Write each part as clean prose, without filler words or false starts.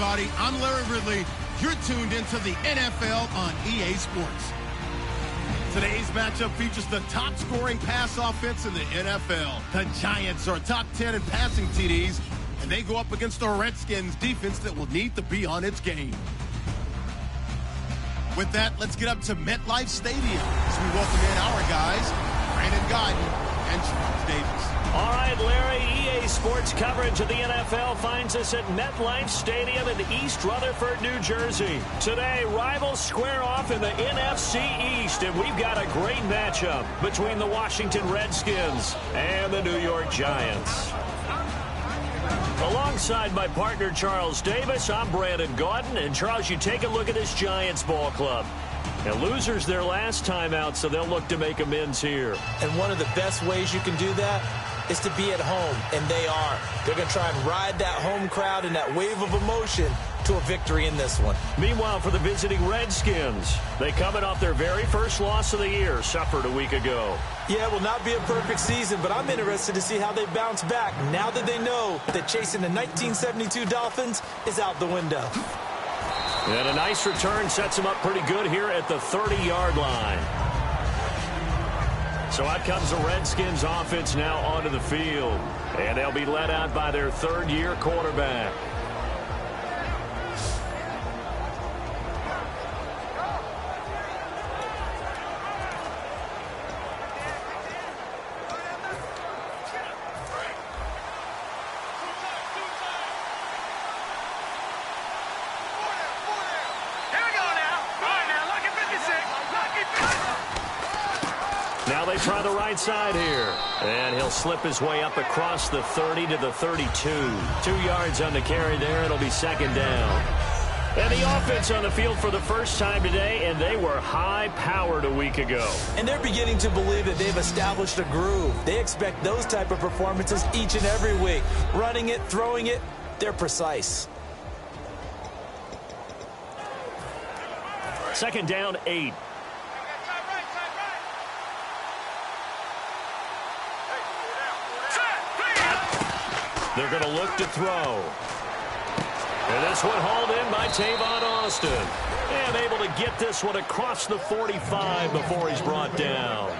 everybody. I'm Larry Ridley. You're tuned into the NFL on EA Sports. Today's matchup features the top-scoring pass offense in the NFL. The Giants are top 10 in passing TDs, and they go up against the Redskins defense that will need to be on its game. With that, let's get up to MetLife Stadium as we welcome in our guys, Brandon Guyton and Charles Davis. All right, Larry, EA Sports coverage of the NFL finds us at MetLife Stadium in East Rutherford, New Jersey. Today, rivals square off in the NFC East, and we've got a great matchup between the Washington Redskins and the New York Giants. Alongside my partner, Charles Davis, I'm Brandon Guyton. And, Charles, you take a look at this Giants ball club. Now, losers their last time out, so they'll look to make amends here. And one of the best ways you can do that is to be at home, and they are. They're going to try and ride that home crowd and that wave of emotion to a victory in this one. Meanwhile, for the visiting Redskins, they coming off their very first loss of the year, suffered a week ago. Yeah, it will not be a perfect season, but I'm interested to see how they bounce back now that they know that chasing the 1972 Dolphins is out the window. And a nice return sets them up pretty good here at the 30-yard line. So out comes the Redskins offense now onto the field. And they'll be led out by their third-year quarterback. Now they try the right side here. And he'll slip his way up across the 30 to the 32. 2 yards on the carry there. It'll be second down. And the offense on the field for the first time today, and they were high-powered a week ago. And they're beginning to believe that they've established a groove. They expect those type of performances each and every week. Running it, throwing it, they're precise. Second down, 8. They're going to look to throw. And this one hauled in by Tavon Austin. And able to get this one across the 45 before he's brought down.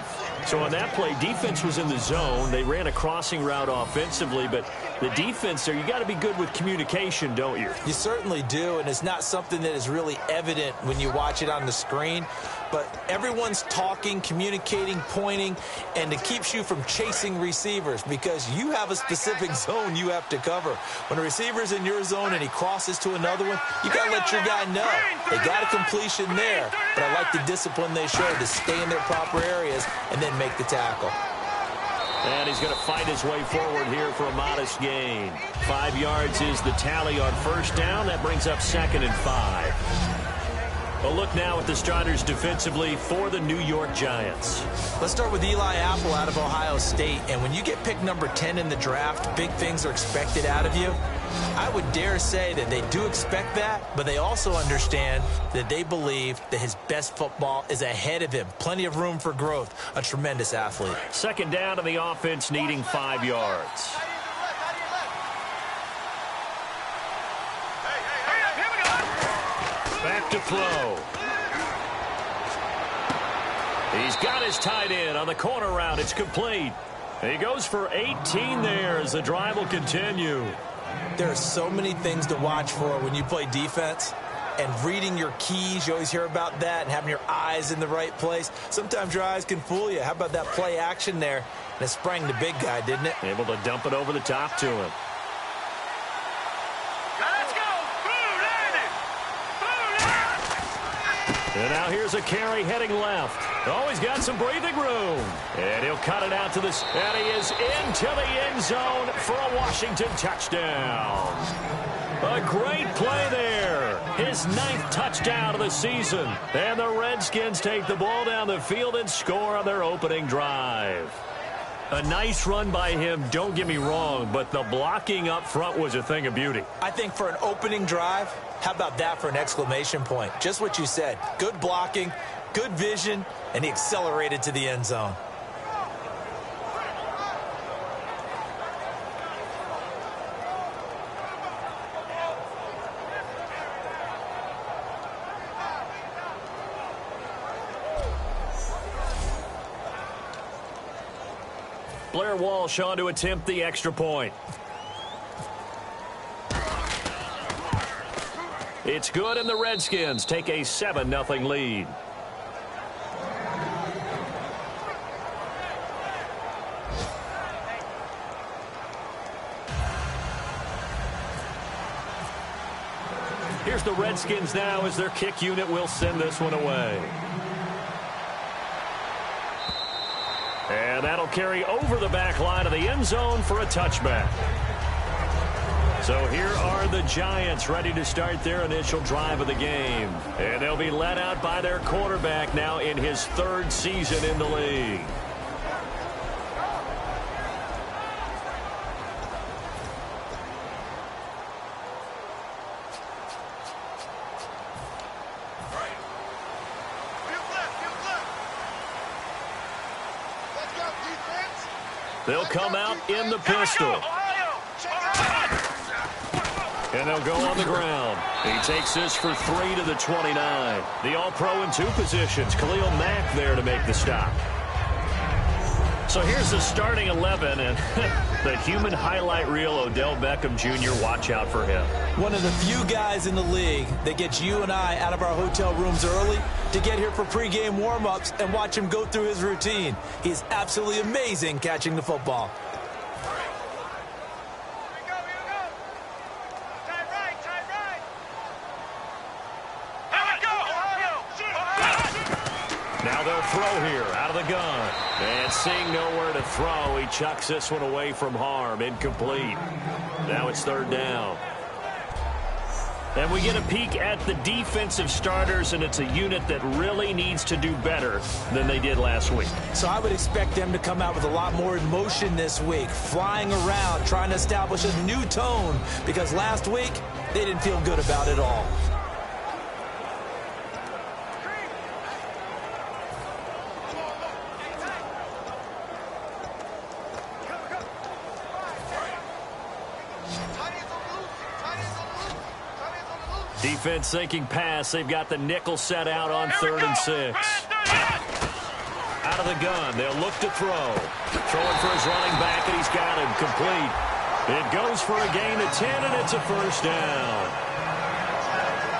So on that play, defense was in the zone. They ran a crossing route offensively, but the defense there, you got to be good with communication, don't you? You certainly do, and it's not something that is really evident when you watch it on the screen. But everyone's talking, communicating, pointing, and it keeps you from chasing receivers because you have a specific zone you have to cover. When a receiver's in your zone and he crosses to another one, you got to let your guy know. They got a completion there, but I like the discipline they showed to stay in their proper areas and then make the tackle. And he's going to fight his way forward here for a modest gain. 5 yards is the tally on first down. That brings up 2nd and 5. A look now at the starters defensively for the New York Giants. Let's start with Eli Apple out of Ohio State. And when you get picked number 10 in the draft, big things are expected out of you. I would dare say that they do expect that, but they also understand that they believe that his best football is ahead of him. Plenty of room for growth. A tremendous athlete. Second down to the offense needing 5 yards. Back to throw. He's got his tight end on the corner route. It's complete. He goes for 18 there as the drive will continue. There are so many things to watch for when you play defense. And reading your keys, you always hear about that, and having your eyes in the right place. Sometimes your eyes can fool you. How about that play action there? And it sprang the big guy, didn't it? Able to dump it over the top to him. And now here's a carry heading left. Oh, he's got some breathing room. And he'll cut it out to this. And he is into the end zone for a Washington touchdown. A great play there. His 9th touchdown of the season. And the Redskins take the ball down the field and score on their opening drive. A nice run by him, don't get me wrong, but the blocking up front was a thing of beauty. I think for an opening drive, how about that for an exclamation point? Just what you said. Good blocking, good vision, and he accelerated to the end zone. Blair Walsh on to attempt the extra point. It's good, and the Redskins take a 7-0 lead. Here's the Redskins now as their kick unit will send this one away. And that'll carry over the back line of the end zone for a touchback. So here are the Giants ready to start their initial drive of the game. And they'll be led out by their quarterback now in his 3rd season in the league. They'll come out in the pistol. And they'll go on the ground. He takes this for 3 to the 29. The All-Pro in 2 positions. Khalil Mack there to make the stop. So here's the starting 11, and the human highlight reel, Odell Beckham Jr., watch out for him. One of the few guys in the league that gets you and I out of our hotel rooms early to get here for pregame warm-ups and watch him go through his routine. He's absolutely amazing catching the football. Now they'll throw here out of the gun. And seeing nowhere to throw, he chucks this one away from harm. Incomplete. Now it's 3rd down. And we get a peek at the defensive starters, and it's a unit that really needs to do better than they did last week. So I would expect them to come out with a lot more emotion this week, flying around, trying to establish a new tone, because last week they didn't feel good about it all. Defense thinking pass. They've got the nickel set out on 3rd and 6. Out of the gun. They'll look to throw. Throwing for his running back, and he's got him complete. It goes for a gain of 10, and it's a 1st down.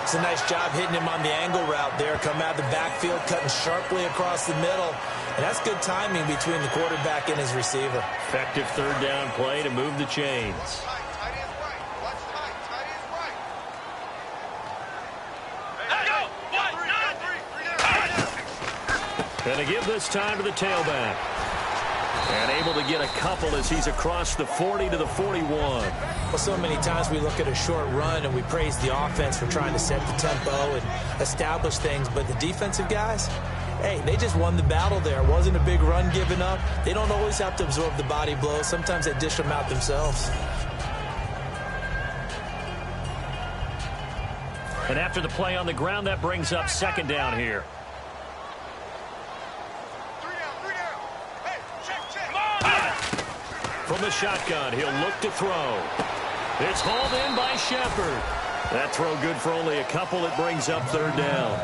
It's a nice job hitting him on the angle route there. Come out of the backfield, cutting sharply across the middle. And that's good timing between the quarterback and his receiver. Effective 3rd down play to move the chains. And to give this time to the tailback. And able to get a couple as he's across the 40 to the 41. Well, so many times we look at a short run and we praise the offense for trying to set the tempo and establish things. But the defensive guys, hey, they just won the battle there. It wasn't a big run given up. They don't always have to absorb the body blows. Sometimes they dish them out themselves. And after the play on the ground, that brings up 2nd down here. From the shotgun, he'll look to throw. It's hauled in by Shepard. That throw good for only a couple. It brings up 3rd down.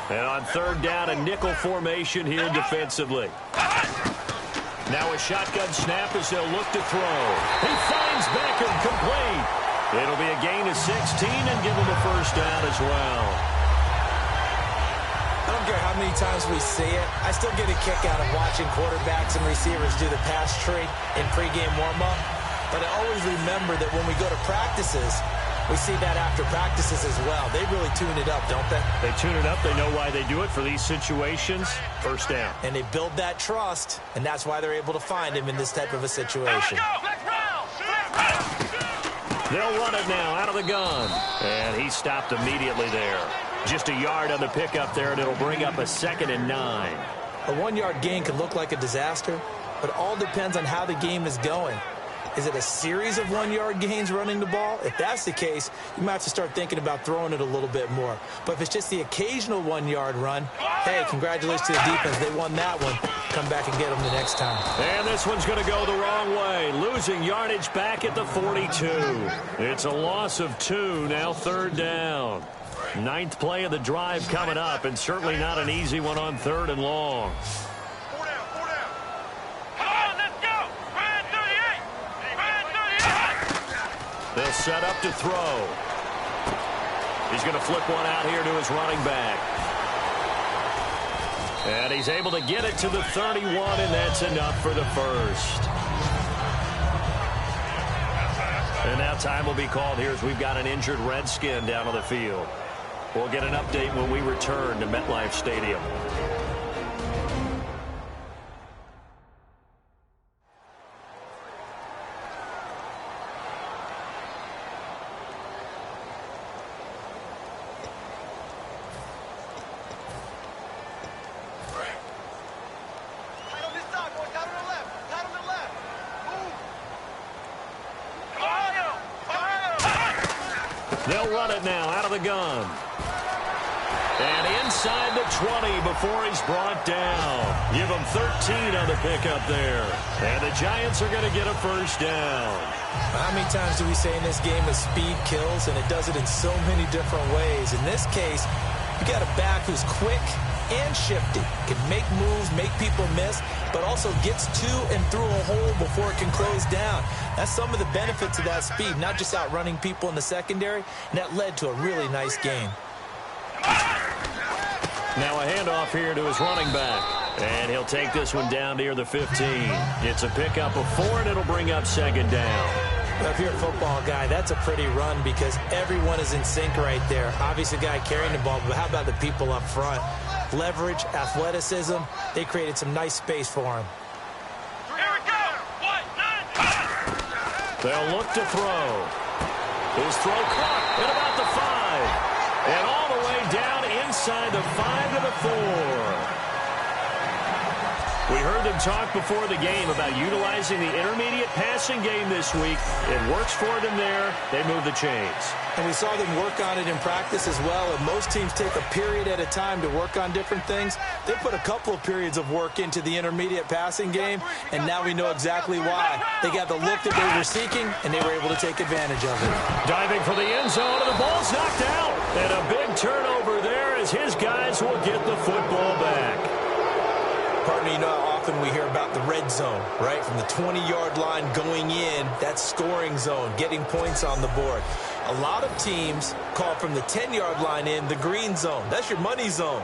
And on 3rd down, a nickel formation here defensively. Now a shotgun snap as they'll look to throw. He finds Beckham complete. It'll be a gain of 16 and give him a 1st down as well. I don't care how many times we see it. I still get a kick out of watching quarterbacks and receivers do the pass tree in pregame warm-up. But I always remember that when we go to practices, we see that after practices as well. They really tune it up, don't they? They tune it up. They know why they do it for these situations. 1st down. And they build that trust, and that's why they're able to find him in this type of a situation. They'll run it now out of the gun. And he stopped immediately there. Just a yard on the pickup there, and it'll bring up a 2nd and 9. A 1-yard gain could look like a disaster, but it all depends on how the game is going. Is it a series of 1-yard gains running the ball? If that's the case, you might have to start thinking about throwing it a little bit more. But if it's just the occasional 1-yard run, hey, congratulations to the defense. They won that one. come back and get them the next time. And this one's going to go the wrong way, losing yardage back at the 42. It's a loss of 2, now 3rd down. 9th play of the drive coming up, and certainly not an easy one on 3rd and long. 4 down. Come on, let's go. Red 38. They'll set up to throw. He's going to flip one out here to his running back. And he's able to get it to the 31, and that's enough for the first. And now time will be called here as we've got an injured Redskin down on the field. We'll get an update when we return to MetLife Stadium. They'll run it now out of the gun. And inside the 20 before he's brought down. Give him 13 on the pickup there. And the Giants are going to get a first down. How many times do we say in this game that speed kills, and it does it in so many different ways? In this case, you got a back who's quick and shifty, can make moves, make people miss, but also gets to and through a hole before it can close down. That's some of the benefits of that speed, not just outrunning people in the secondary, and that led to a really nice game. Now a handoff here to his running back, and he'll take this one down near the 15. It's a pickup of 4, and it'll bring up 2nd down. Well, if you're a football guy, that's a pretty run because everyone is in sync right there. Obviously, the guy carrying the ball, but how about the people up front? Leverage, athleticism, they created some nice space for him. Here we go. 1, 9. They'll look to throw. His throw caught at about the 5. And all the way down inside the 5 to the 4. We heard them talk before the game about utilizing the intermediate passing game this week. It works for them there. They move the chains. And we saw them work on it in practice as well. And most teams take a period at a time to work on different things. They put a couple of periods of work into the intermediate passing game, and now we know exactly why. They got the look that they were seeking, and they were able to take advantage of it. Diving for the end zone, and the ball's knocked out. And a big turnover there as his guys will get the football back. Partner, you know how often we hear about the red zone, right? From the 20-yard line going in, that's scoring zone, getting points on the board. A lot of teams call from the 10-yard line in the green zone. That's your money zone.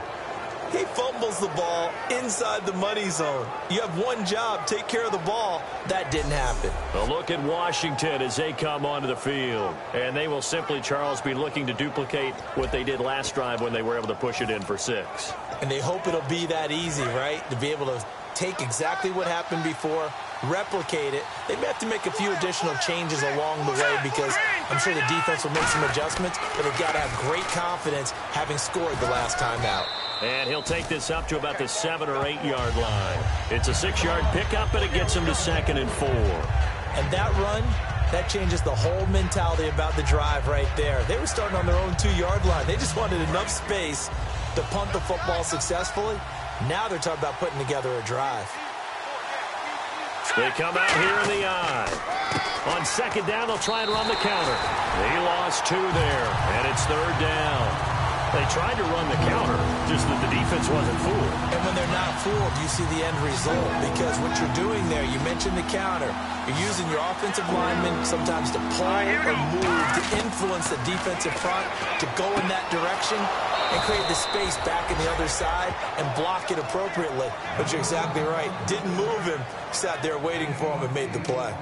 He fumbles the ball inside the money zone. You have one job, take care of the ball. That didn't happen. A look at Washington as they come onto the field. And they will simply, Charles, be looking to duplicate what they did last drive when they were able to push it in for 6. And they hope it'll be that easy, right? To be able to take exactly what happened before, replicate it. They may have to make a few additional changes along the way because I'm sure the defense will make some adjustments, but they've got to have great confidence having scored the last time out. And he'll take this up to about the 7 or 8 yard line. It's a 6-yard pickup, and it gets him to 2nd and 4. And that run, that changes the whole mentality about the drive right there. They were starting on their own 2-yard line. They just wanted enough space to punt the football successfully. Now they're talking about putting together a drive. They come out here in the eye. On 2nd down, they'll try and run the counter. They lost 2 there, and it's 3rd down. They tried to run the counter, just that the defense wasn't fooled. And when they're not fooled, you see the end result. Because what you're doing there, you mentioned the counter. You're using your offensive linemen sometimes to pull or move, to influence the defensive front, to go in that direction and create the space back in the other side and block it appropriately. But you're exactly right. Didn't move him. Sat there waiting for him and made the play.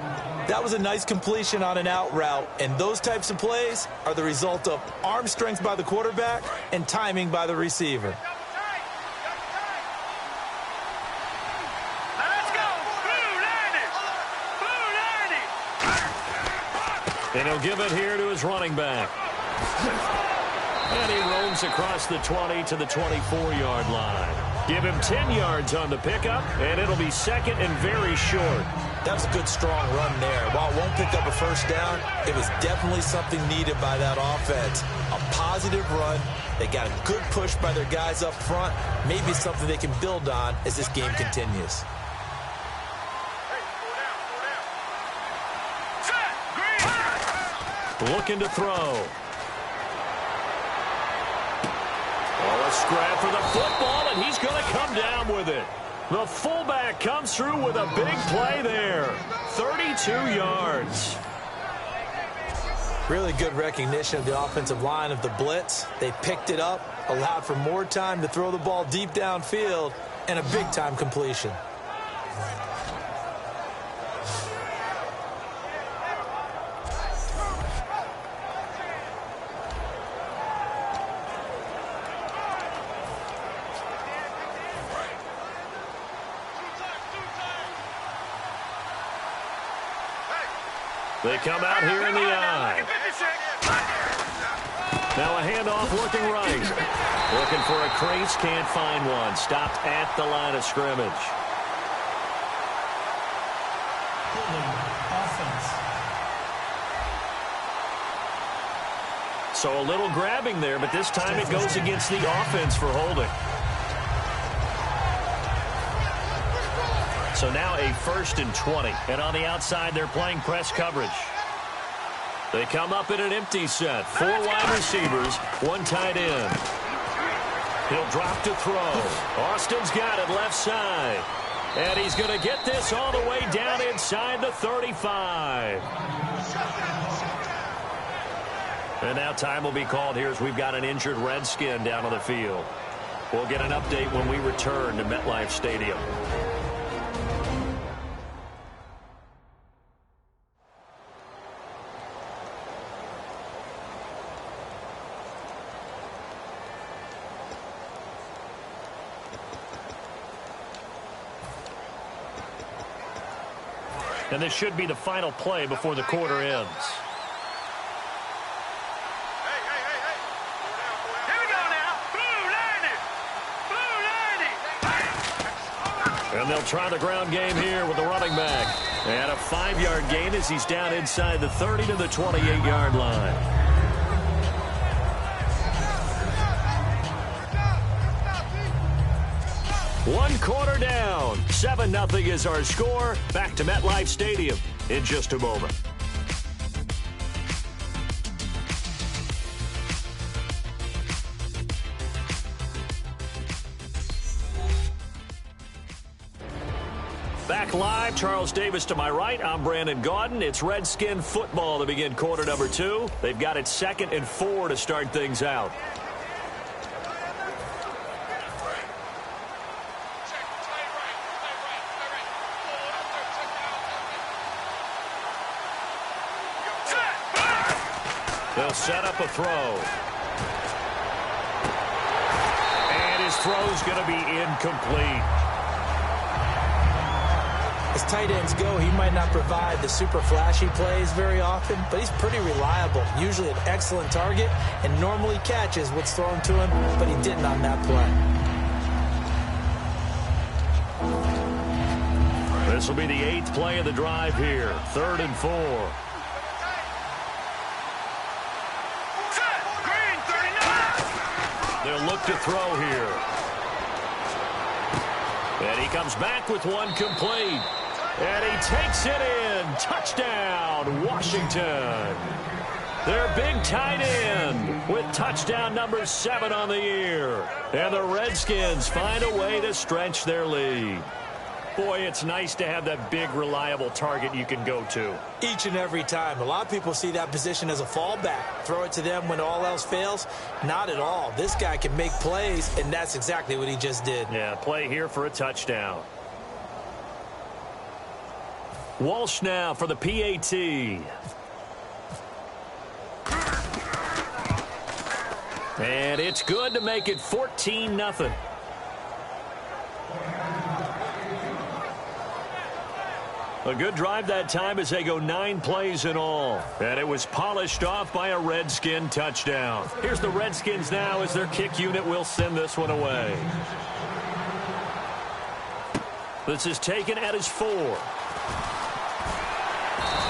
That was a nice completion on an out route, and those types of plays are the result of arm strength by the quarterback and timing by the receiver. Let's go. And he'll give it here to his running back. And he roams across the 20 to the 24-yard line. Give him 10 yards on the pickup, and it'll be 2nd and very short. That was a good, strong run there. While it won't pick up a first down, it was definitely something needed by that offense. A positive run. They got a good push by their guys up front. Maybe something they can build on as this game continues. Looking to throw. Oh, a scrap for the football, and he's going to come down with it. The fullback comes through with a big play there. 32 yards. Really good recognition of the offensive line of the blitz. They picked it up, allowed for more time to throw the ball deep downfield, and a big-time completion. They come out here in the eye. Now a handoff looking right. Looking for a crease, can't find one. Stopped at the line of scrimmage. So a little grabbing there, but this time it goes against the offense for holding. So now a 1st and 20. And on the outside, they're playing press coverage. They come up in an empty set. 4 wide receivers, 1 tight end. He'll drop to throw. Austin's got it left side. And he's going to get this all the way down inside the 35. And now time will be called here as we've got an injured Redskin down on the field. We'll get an update when we return to MetLife Stadium. And this should be the final play before the quarter ends. Here we go now. Blue 90. And they'll try the ground game here with the running back. And a 5-yard gain as he's down inside the 30 to the 28-yard line. One quarter down. 7-0 is our score. Back to MetLife Stadium in just a moment. Back live, Charles Davis to my right. I'm Brandon Gaudin. It's Redskin football to begin quarter number 2. They've got it 2nd and 4 to start things out. They'll set up a throw. And his throw's going to be incomplete. As tight ends go, he might not provide the super flashy plays very often, but he's pretty reliable, usually an excellent target, and normally catches what's thrown to him, but he didn't on that play. This will be the 8th play of the drive here. 3rd and 4. They'll look to throw here. And he comes back with one complete. And he takes it in. Touchdown, Washington. Their big tight end with touchdown number 7 on the year. And the Redskins find a way to stretch their lead. Boy, it's nice to have that big, reliable target you can go to. Each and every time. A lot of people see that position as a fallback. Throw it to them when all else fails. Not at all. This guy can make plays, and that's exactly what he just did. Yeah, play here for a touchdown. Walsh now for the PAT. And it's good to make it 14-0. A good drive that time as they go 9 plays in all. And it was polished off by a Redskin touchdown. Here's the Redskins now as their kick unit will send this one away. This is taken at his 4.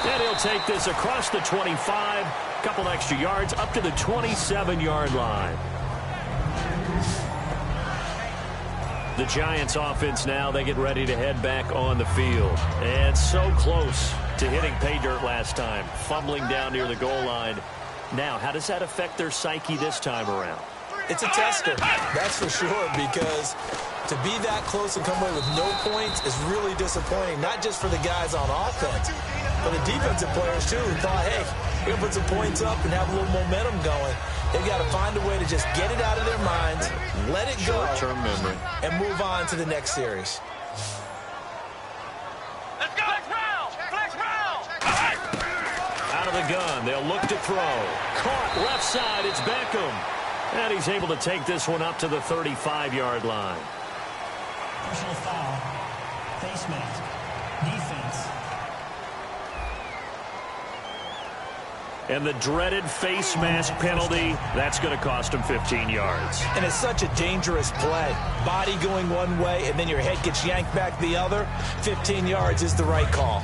And he'll take this across the 25, a couple extra yards up to the 27-yard line. The Giants offense now, they get ready to head back on the field. And so close to hitting pay dirt last time, fumbling down near the goal line. Now, how does that affect their psyche this time around? It's a tester, that's for sure, because to be that close and come away with no points is really disappointing, not just for the guys on offense, but the defensive players, too, who thought, hey, we're going to put some points up and have a little momentum going. They've got to find a way to just get it out of their minds, let it go, short-term memory, and move on to the next series. Let's go. Flex round. Flex round. Out of the gun, they'll look to throw. Caught left side, it's Beckham. And he's able to take this one up to the 35-yard line. Personal foul, face mask, defense. And the dreaded face mask penalty, that's going to cost him 15 yards. And it's such a dangerous play. Body going one way, and then your head gets yanked back the other. 15 yards is the right call.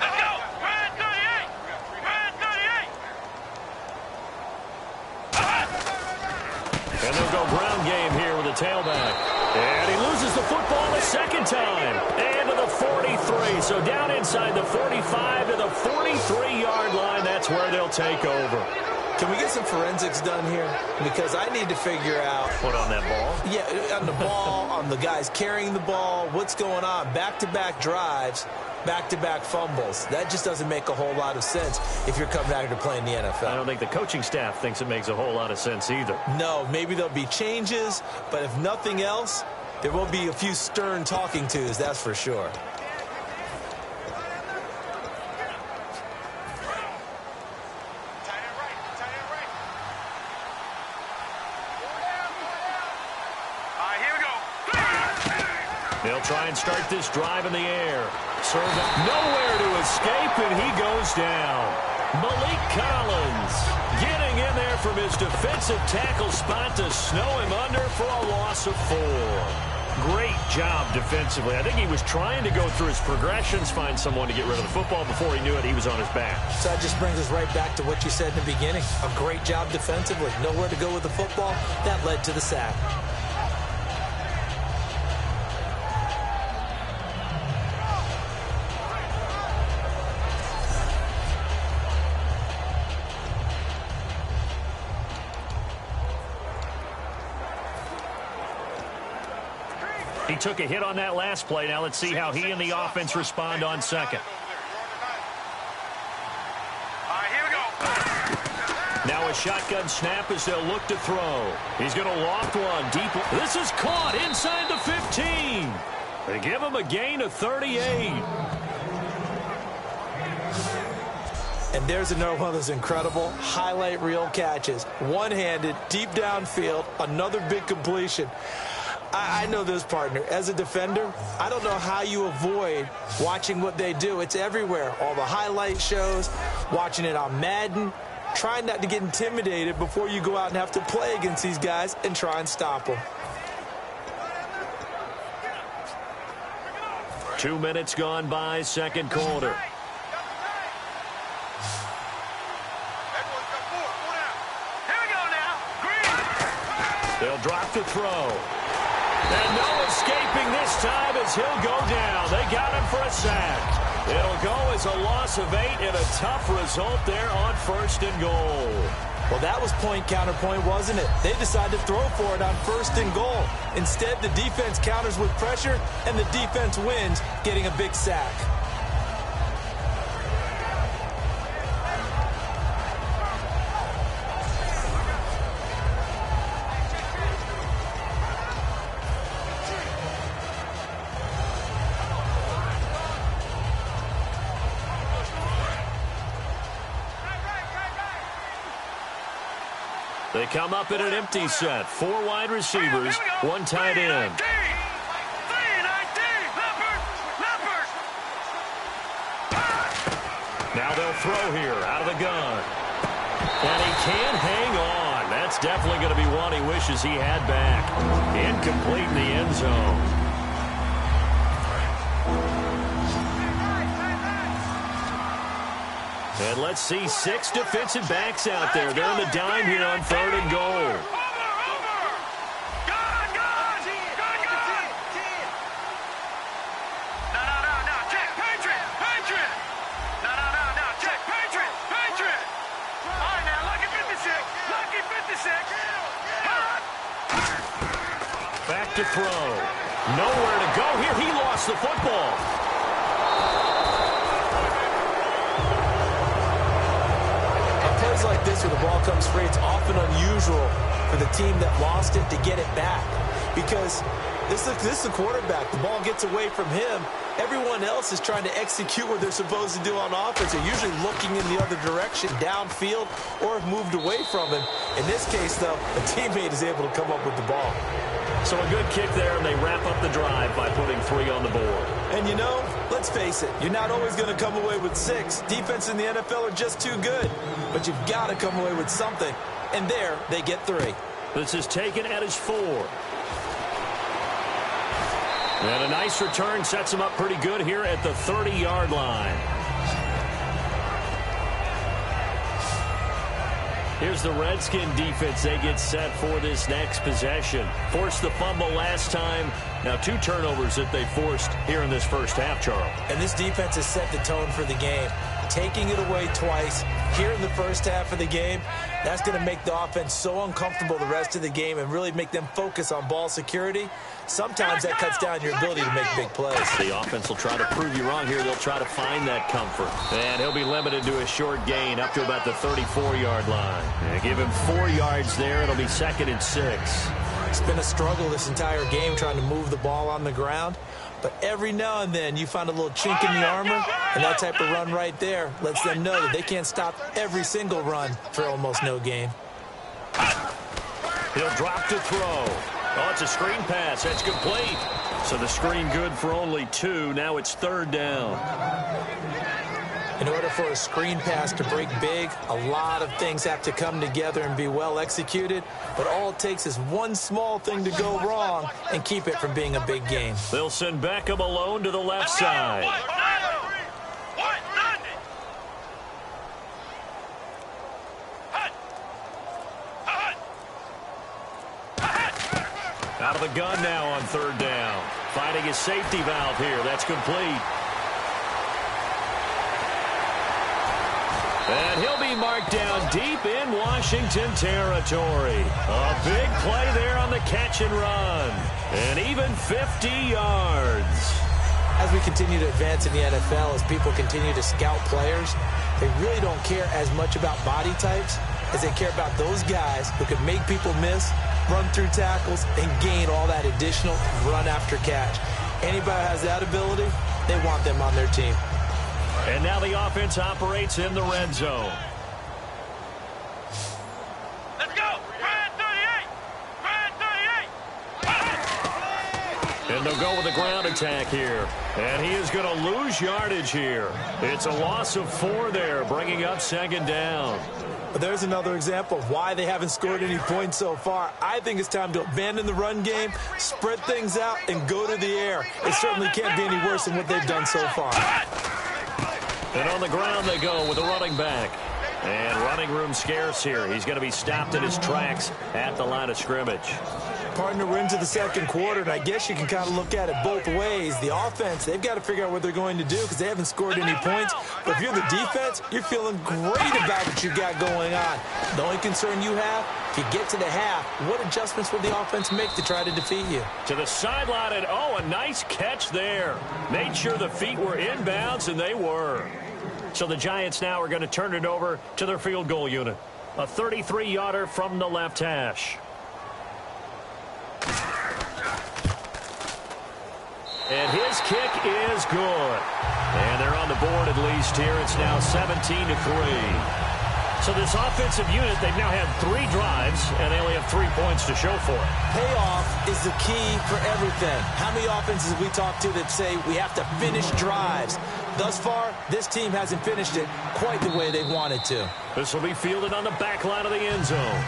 Let's go. Red 38. Red 38. And they'll go ground game here with a tailback. And he loses the football a second time. And to the 43. So down inside the 45 to the 43-yard line. That's where they'll take over. Can we get some forensics done here? Because I need to figure out. What, on that ball? Yeah, on the ball, on the guys carrying the ball, what's going on? Back-to-back drives, back-to-back fumbles. That just doesn't make a whole lot of sense if you're coming out here to play in the NFL. I don't think the coaching staff thinks it makes a whole lot of sense either. No, maybe there'll be changes, but if nothing else, there will be a few stern talking tos, that's for sure. They'll try and start this drive in the air. Serve up nowhere to escape, and he goes down. Malik Collins getting in there from his defensive tackle spot to snow him under for a loss of 4. Great job defensively. I think he was trying to go through his progressions, find someone to get rid of the football. Before he knew it, he was on his back. So that just brings us right back to what you said in the beginning. A great job defensively. Nowhere to go with the football. That led to the sack. He took a hit on that last play. Now let's see how he and the offense respond on second. Here we go. Now a shotgun snap as they'll look to throw. He's going to loft one deep. This is caught inside the 15. They give him a gain of 38. And there's another one of those incredible highlight reel catches. One-handed, deep downfield, another big completion. I know this, partner. As a defender, I don't know how you avoid watching what they do. It's everywhere. All the highlight shows, watching it on Madden, trying not to get intimidated before you go out and have to play against these guys and try and stop them. 2 minutes gone by, second quarter. Here we go now. Green. They'll drop the throw. And no escaping this time as he'll go down. They got him for a sack. It'll go as a loss of 8 and a tough result there on 1st and goal. Well, that was point counterpoint, wasn't it? They decided to throw for it on 1st and goal. Instead, the defense counters with pressure, and the defense wins, getting a big sack. They come up in an empty set. 4 wide receivers, 1 tight end. Now they'll throw here out of the gun. And he can't hang on. That's definitely going to be one he wishes he had back. Incomplete in the end zone. And let's see 6 defensive backs out there. They're in the dime here on 3rd and goal. Back to throw. Nowhere to go here. He lost the football. On plays like this where the ball comes free, it's often unusual for the team that lost it to get it back. Because this is the quarterback. The ball gets away from him. Everyone else is trying to execute what they're supposed to do on offense. They're usually looking in the other direction, downfield, or have moved away from him. In this case, though, a teammate is able to come up with the ball. So a good kick there, and they wrap up the drive by putting 3 on the board. And you know, let's face it, you're not always going to come away with 6. Defense in the NFL are just too good. But you've got to come away with something. And there, they get 3. This is taken at his 4. And a nice return sets him up pretty good here at the 30-yard line. Here's the Redskin defense. They get set for this next possession. Forced the fumble last time. Now 2 turnovers that they forced here in this first half, Charles. And this defense has set the tone for the game. Taking it away twice here in the first half of the game, that's going to make the offense so uncomfortable the rest of the game and really make them focus on ball security. Sometimes that cuts down your ability to make big plays. The offense will try to prove you wrong here. They'll try to find that comfort. And he'll be limited to a short gain up to about the 34-yard line. And give him 4 yards there. It'll be 2nd and 6. It's been a struggle this entire game trying to move the ball on the ground. But every now and then you find a little chink in the armor, and that type of run right there lets them know that they can't stop every single run for almost no gain. He'll drop to throw. Oh, it's a screen pass. That's complete. So the screen good for only 2. Now it's 3rd down. In order for a screen pass to break big, a lot of things have to come together and be well executed. But all it takes is one small thing to go wrong and keep it from being a big game. They'll send Beckham alone to the left side. Out of the gun now on 3rd down. Finding his safety valve here. That's complete. And he'll be marked down deep in Washington territory. A big play there on the catch and run. And even 50 yards. As we continue to advance in the NFL, as people continue to scout players, they really don't care as much about body types as they care about those guys who can make people miss, run through tackles, and gain all that additional run after catch. Anybody who has that ability, they want them on their team. And now the offense operates in the red zone. Let's go! Red 38! Red 38! And they'll go with a ground attack here. And he is going to lose yardage here. It's a loss of 4 there, bringing up 2nd down. But there's another example of why they haven't scored any points so far. I think it's time to abandon the run game, spread things out, and go to the air. It certainly can't be any worse than what they've done so far. And on the ground they go with a running back. And running room scarce here. He's going to be stopped in his tracks at the line of scrimmage. Partner, we're into the 2nd quarter, and I guess you can kind of look at it both ways. The offense, they've got to figure out what they're going to do because they haven't scored any points. But if you're the defense, you're feeling great about what you got going on. The only concern you have, if you get to the half, what adjustments will the offense make to try to defeat you? To the sideline, and oh, a nice catch there. Made sure the feet were inbounds, and they were. So the Giants now are going to turn it over to their field goal unit. A 33-yarder from the left hash. And his kick is good. And they're on the board at least here. It's now 17-3. So this offensive unit, they've now had 3 drives, and they only have 3 points to show for it. Payoff is the key for everything. How many offenses have we talked to that say we have to finish drives? Thus far, this team hasn't finished it quite the way they wanted to. This will be fielded on the back line of the end zone.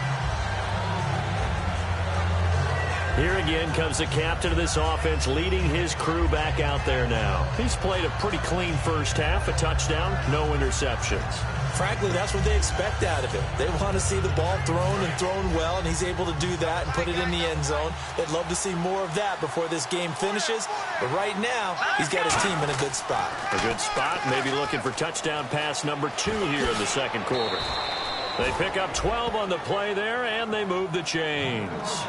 Here again comes the captain of this offense, leading his crew back out there now. He's played a pretty clean first half, a touchdown, no interceptions. Frankly, that's what they expect out of it. They want to see the ball thrown and thrown well, and he's able to do that and put it in the end zone. They'd love to see more of that before this game finishes. But right now, he's got his team in a good spot. A good spot, maybe looking for touchdown pass number 2 here in the second quarter. They pick up 12 on the play there, and they move the chains.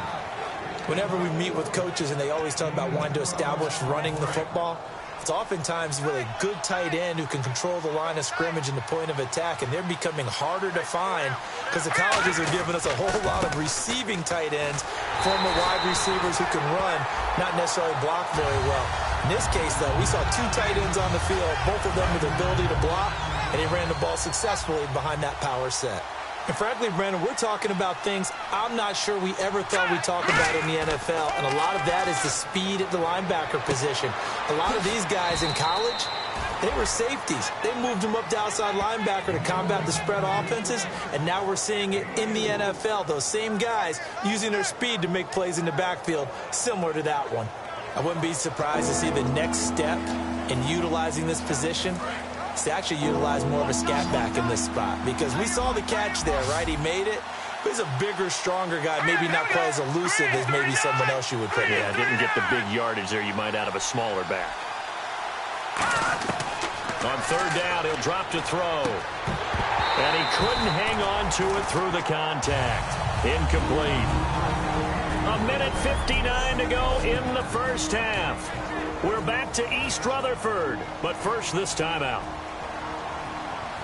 Whenever we meet with coaches and they always talk about wanting to establish running the football, it's oftentimes with a good tight end who can control the line of scrimmage and the point of attack, and they're becoming harder to find because the colleges are giving us a whole lot of receiving tight ends, former wide receivers who can run, not necessarily block very well. In this case, though, we saw 2 tight ends on the field, both of them with the ability to block, and he ran the ball successfully behind that power set. And frankly, Brandon, we're talking about things I'm not sure we ever thought we'd talk about in the NFL, and a lot of that is the speed at the linebacker position. A lot of these guys in college, they were safeties. They moved them up to outside linebacker to combat the spread offenses, and now we're seeing it in the NFL. Those same guys using their speed to make plays in the backfield, similar to that one. I wouldn't be surprised to see the next step in utilizing this position to actually utilize more of a scat back in this spot, because we saw the catch there, right? He made it. But he's a bigger, stronger guy, maybe not quite as elusive as maybe someone else you would put in. Yeah, didn't get the big yardage there you might out of a smaller back. On third down, he'll drop to throw. And he couldn't hang on to it through the contact. Incomplete. 1:59 to go in the first half. We're back to East Rutherford, but first this timeout.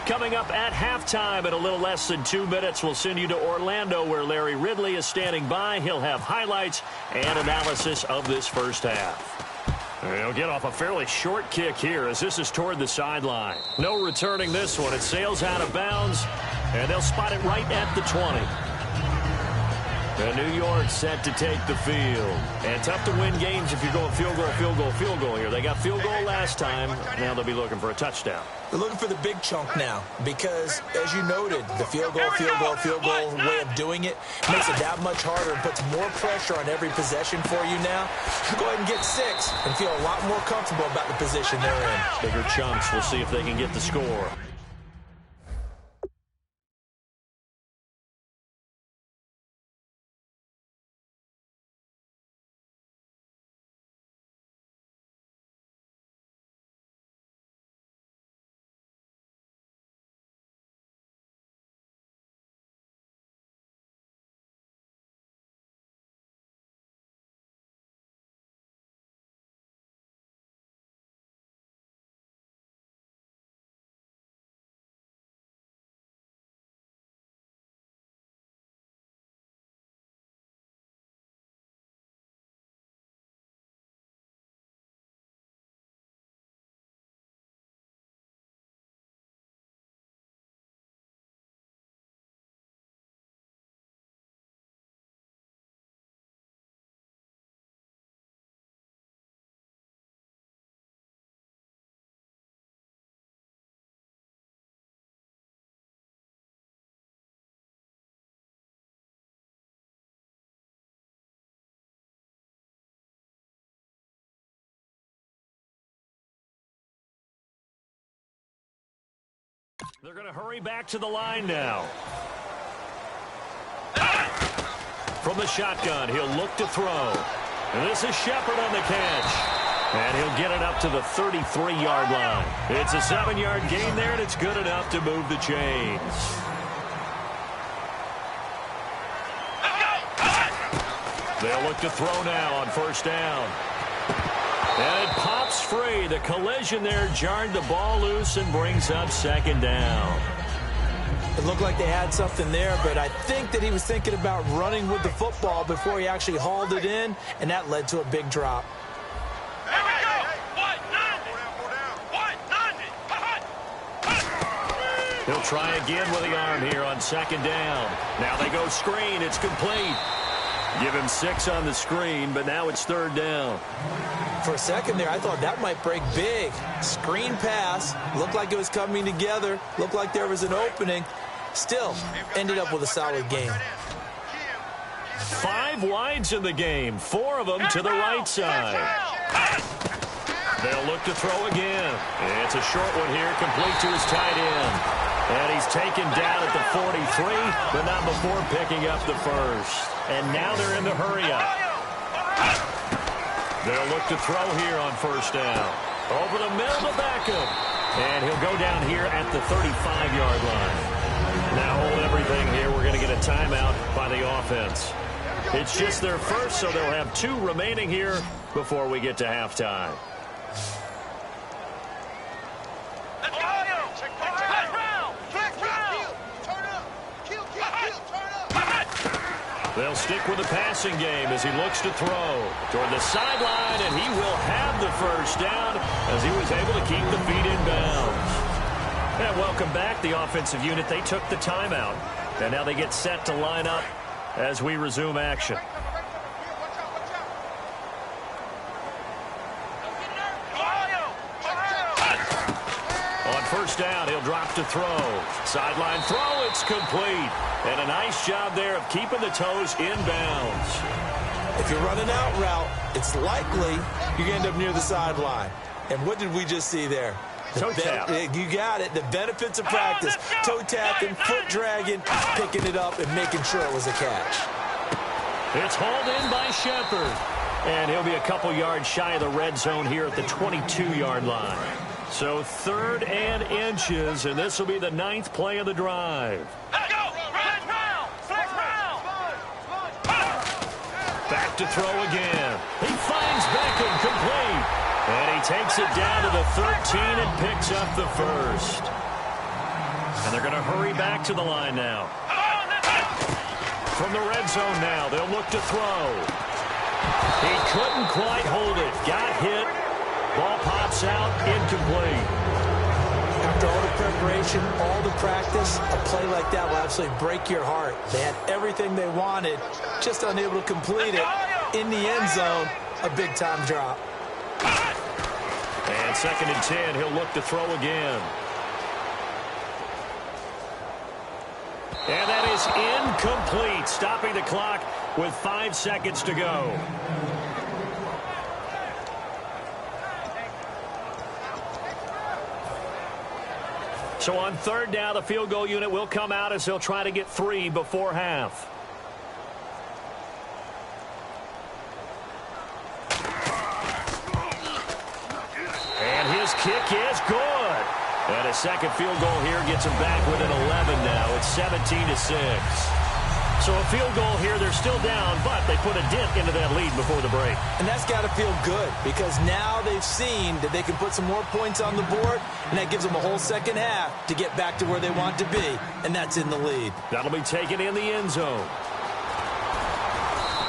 Coming up at halftime in a little less than 2 minutes, we'll send you to Orlando where Larry Ridley is standing by. He'll have highlights and analysis of this first half. He'll get off a fairly short kick here as this is toward the sideline. No returning this one. It sails out of bounds, and they'll spot it right at the 20. And New York set to take the field. And tough to win games if you're going field goal, field goal, field goal here. They got field goal last time. Now they'll be looking for a touchdown. They're looking for the big chunk now because, as you noted, the field goal way of doing it makes it that much harder and puts more pressure on every possession for you now. Go ahead and get 6 and feel a lot more comfortable about the position they're in. Bigger chunks. We'll see if they can get the score. They're going to hurry back to the line now. From the shotgun, he'll look to throw. And this is Shepard on the catch. And he'll get it up to the 33-yard line. It's a 7-yard gain there, and it's good enough to move the chains. They'll look to throw now on first down. And it pops free. The collision there jarred the ball loose and brings up second down. It looked like they had something there, but I think that he was thinking about running with the football before he actually hauled it in, and that led to a big drop. Here we go. 190. He'll try again with the arm here on second down. Now they go screen. It's complete. Give him 6 on the screen, but now it's third down. For a second there, I thought that might break big. Screen pass. Looked like it was coming together. Looked like there was an opening. Still, ended up with a solid game. 5 wides in the game, 4 of them to the right side. They'll look to throw again. It's a short one here, complete to his tight end. And he's taken down at the 43, but not before picking up the first. And now they're in the hurry-up. They'll look to throw here on first down. Over the middle to Beckham. And he'll go down here at the 35-yard line. Now hold everything here. We're going to get a timeout by the offense. It's just their first, so they'll have 2 remaining here before we get to halftime. They'll stick with the passing game as he looks to throw toward the sideline, and he will have the first down as he was able to keep the feet in bounds. And welcome back, the offensive unit. They took the timeout, and now they get set to line up as we resume action. On first down, he'll drop to throw. Sideline throw, it's complete. And a nice job there of keeping the toes in bounds. If you're running out route, it's likely you're going to end up near the sideline. And what did we just see there? Toe tap. You got it. The benefits of practice. Toe tapping, foot dragging, picking it up, and making sure it was a catch. It's hauled in by Shepard. And he'll be a couple yards shy of the red zone here at the 22-yard line. So 3rd and inches, and this will be the 9th play of the drive. Back to throw again. He finds Beckham complete. And he takes it down to the 13 and picks up the first. And they're going to hurry back to the line now. From the red zone now, they'll look to throw. He couldn't quite hold it. Got hit. Ball pops out, incomplete. After all the preparation, all the practice, a play like that will absolutely break your heart. They had everything they wanted, just unable to complete it. In the end zone, a big-time drop. And 2nd and 10, he'll look to throw again. And that is incomplete, stopping the clock with 5 seconds to go. So on 3rd down, the field goal unit will come out as they'll try to get 3 before half. And his kick is good. And a second field goal here gets him back within 11 now. It's 17-6. So a field goal here, they're still down, but they put a dent into that lead before the break. And that's got to feel good because now they've seen that they can put some more points on the board, and that gives them a whole second half to get back to where they want to be, and that's in the lead. That'll be taken in the end zone.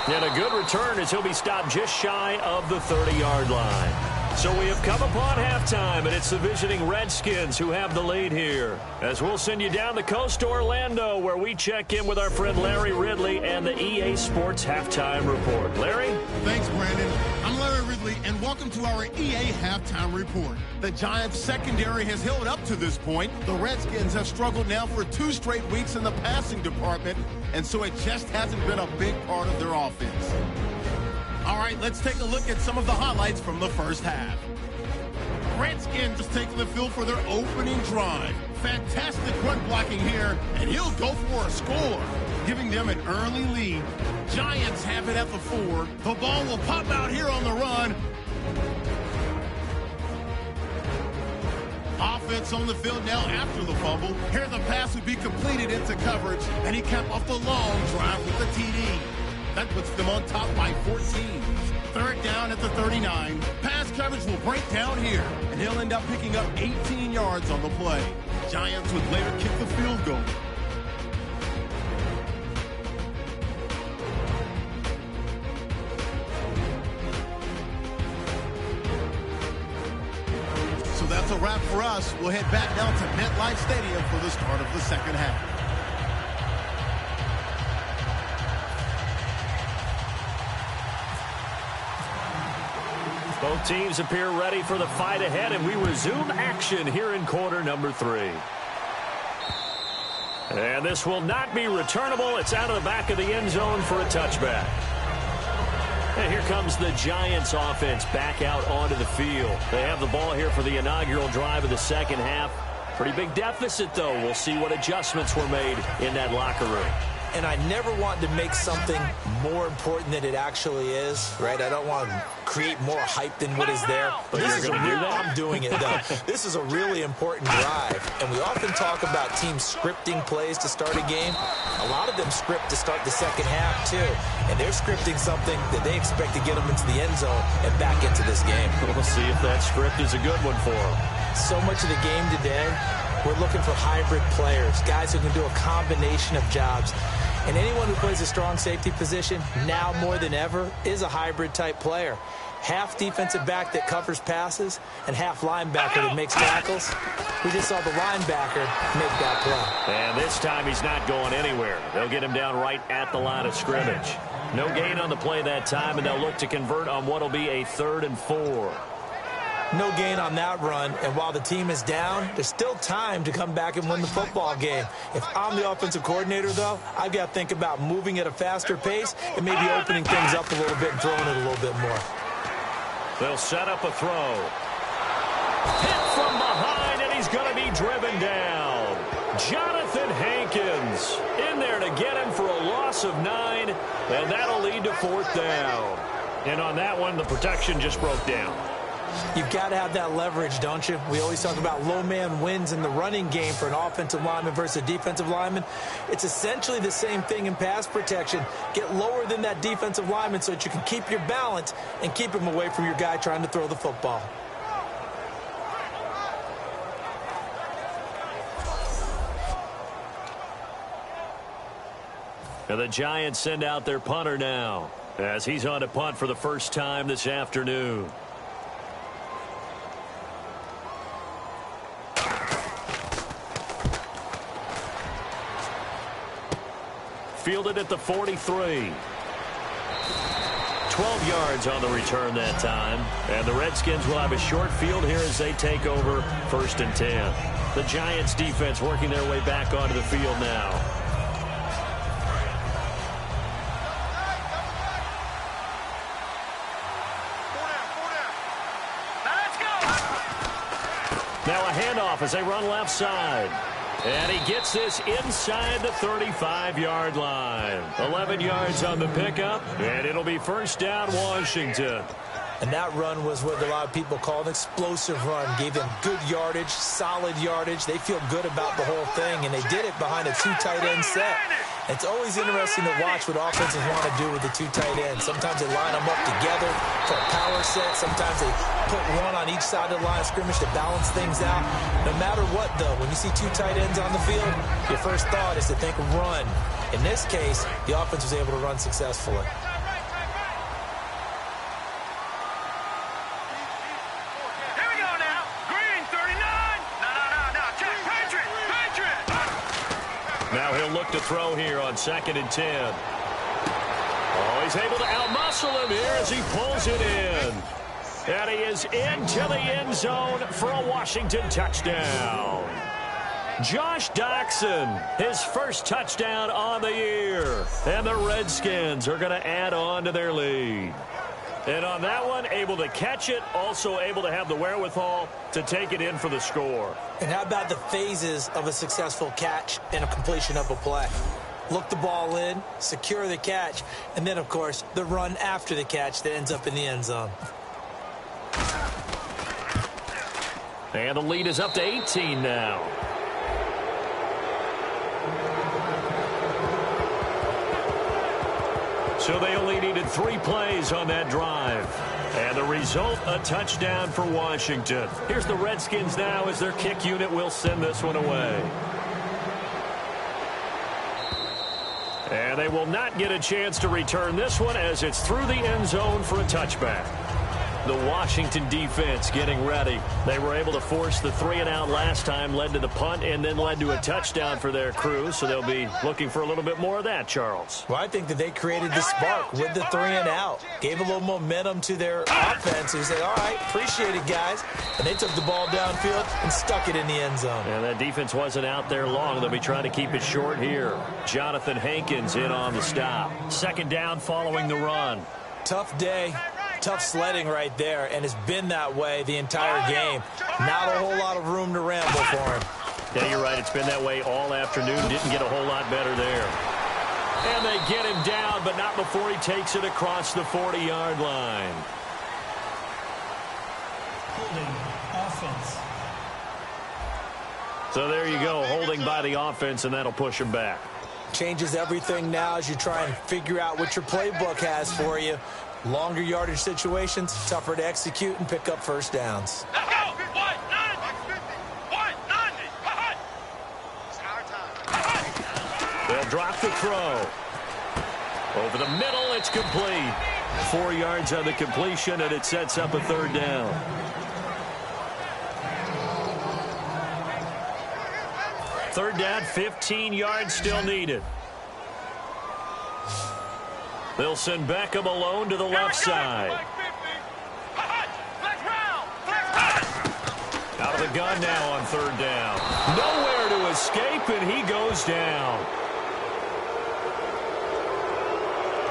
And a good return as he'll be stopped just shy of the 30-yard line. So we have come upon halftime, and it's the visiting Redskins who have the lead here. As we'll send you down the coast to Orlando, where we check in with our friend Larry Ridley and the EA Sports Halftime Report. Larry? Thanks, Brandon. I'm Larry Ridley, and welcome to our EA Halftime Report. The Giants' secondary has held up to this point. The Redskins have struggled now for 2 straight weeks in the passing department, and so it just hasn't been a big part of their offense. All right, let's take a look at some of the highlights from the first half. Redskins just taking the field for their opening drive. Fantastic run blocking here, and he'll go for a score, giving them an early lead. Giants have it at the 4. The ball will pop out here on the run. Offense on the field now after the fumble. Here the pass would be completed into coverage, and he capped off the long drive with the TD. That puts them on top by 14. 3rd down at the 39. Pass coverage will break down here, and he'll end up picking up 18 yards on the play. Giants would later kick the field goal. So that's a wrap for us. We'll head back down to MetLife Stadium for the start of the second half. Both teams appear ready for the fight ahead, and we resume action here in quarter number 3. And this will not be returnable. It's out of the back of the end zone for a touchback. And here comes the Giants offense back out onto the field. They have the ball here for the inaugural drive of the second half. Pretty big deficit, though. We'll see what adjustments were made in that locker room. And I never want to make something more important than it actually is, right? I don't want to create more hype than what is there. But this is a real, I'm doing it, though. This is a really important drive. And we often talk about teams scripting plays to start a game. A lot of them script to start the second half, too. And they're scripting something that they expect to get them into the end zone and back into this game. We'll see if that script is a good one for them. So much of the game today, we're looking for hybrid players, guys who can do a combination of jobs. And anyone who plays a strong safety position, now more than ever, is a hybrid-type player. Half defensive back that covers passes and half linebacker that makes tackles. We just saw the linebacker make that play. And this time he's not going anywhere. They'll get him down right at the line of scrimmage. No gain on the play that time, and they'll look to convert on what will be a 3rd and 4. No gain on that run, and while the team is down, there's still time to come back and win the football game. If I'm the offensive coordinator, though, I've got to think about moving at a faster pace and maybe opening things up a little bit and throwing it a little bit more. They'll set up a throw. Hit from behind, and he's going to be driven down. Jonathan Hankins in there to get him for a loss of 9, and that'll lead to 4th down. And on that one, the protection just broke down. You've got to have that leverage, don't you? We always talk about low man wins in the running game for an offensive lineman versus a defensive lineman. It's essentially the same thing in pass protection. Get lower than that defensive lineman so that you can keep your balance and keep him away from your guy trying to throw the football. And the Giants send out their punter now as he's on to punt for the first time this afternoon. Fielded at the 43. 12 yards on the return that time. And the Redskins will have a short field here as they take over 1st and 10. The Giants defense working their way back onto the field now. Now a handoff as they run left side. And he gets this inside the 35-yard line. 11 yards on the pickup, and it'll be 1st down, Washington. And that run was what a lot of people call an explosive run. Gave them good yardage, solid yardage. They feel good about the whole thing, and they did it behind a 2 tight end set. It's always interesting to watch what offenses want to do with the 2 tight ends. Sometimes they line them up together for a power set. Sometimes they put one on each side of the line of scrimmage to balance things out. No matter what, though, when you see 2 tight ends on the field, your first thought is to think run. In this case, the offense was able to run successfully. Now he'll look to throw here on 2nd and 10. Oh, he's able to outmuscle him here as he pulls it in. And he is into the end zone for a Washington touchdown. Josh Doxson, his first touchdown on the year. And the Redskins are going to add on to their lead. And on that one, able to catch it, also able to have the wherewithal to take it in for the score. And how about the phases of a successful catch and a completion of a play? Look the ball in, secure the catch, and then, of course, the run after the catch that ends up in the end zone. And the lead is up to 18 now. So they only needed 3 plays on that drive. And the result, a touchdown for Washington. Here's the Redskins now as their kick unit will send this one away. And they will not get a chance to return this one as it's through the end zone for a touchback. The Washington defense getting ready. They were able to force the 3-and-out last time, led to the punt, and then led to a touchdown for their crew. So they'll be looking for a little bit more of that, Charles. Well, I think that they created the spark with the 3-and-out. Gave a little momentum to their offense. They said, all right, appreciate it, guys. And they took the ball downfield and stuck it in the end zone. And that defense wasn't out there long. They'll be trying to keep it short here. Jonathan Hankins in on the stop. 2nd down following the run. Tough day. Tough sledding right there, and it's been that way the entire game. Not a whole lot of room to ramble for him. Yeah, you're right. It's been that way all afternoon. Didn't get a whole lot better there. And they get him down, but not before he takes it across the 40-yard line. Holding offense. So there you go, holding by the offense, and that'll push him back. Changes everything now as you try and figure out what your playbook has for you. Longer yardage situations, tougher to execute and pick up first downs. Let's go! 190! 190! It's our time. They'll drop the throw. Over the middle, it's complete. 4 yards on the completion, and it sets up a 3rd down. Third down, 15 yards still needed. They'll send Beckham alone to the left side. Out of the gun now on 3rd down. Nowhere to escape, and he goes down.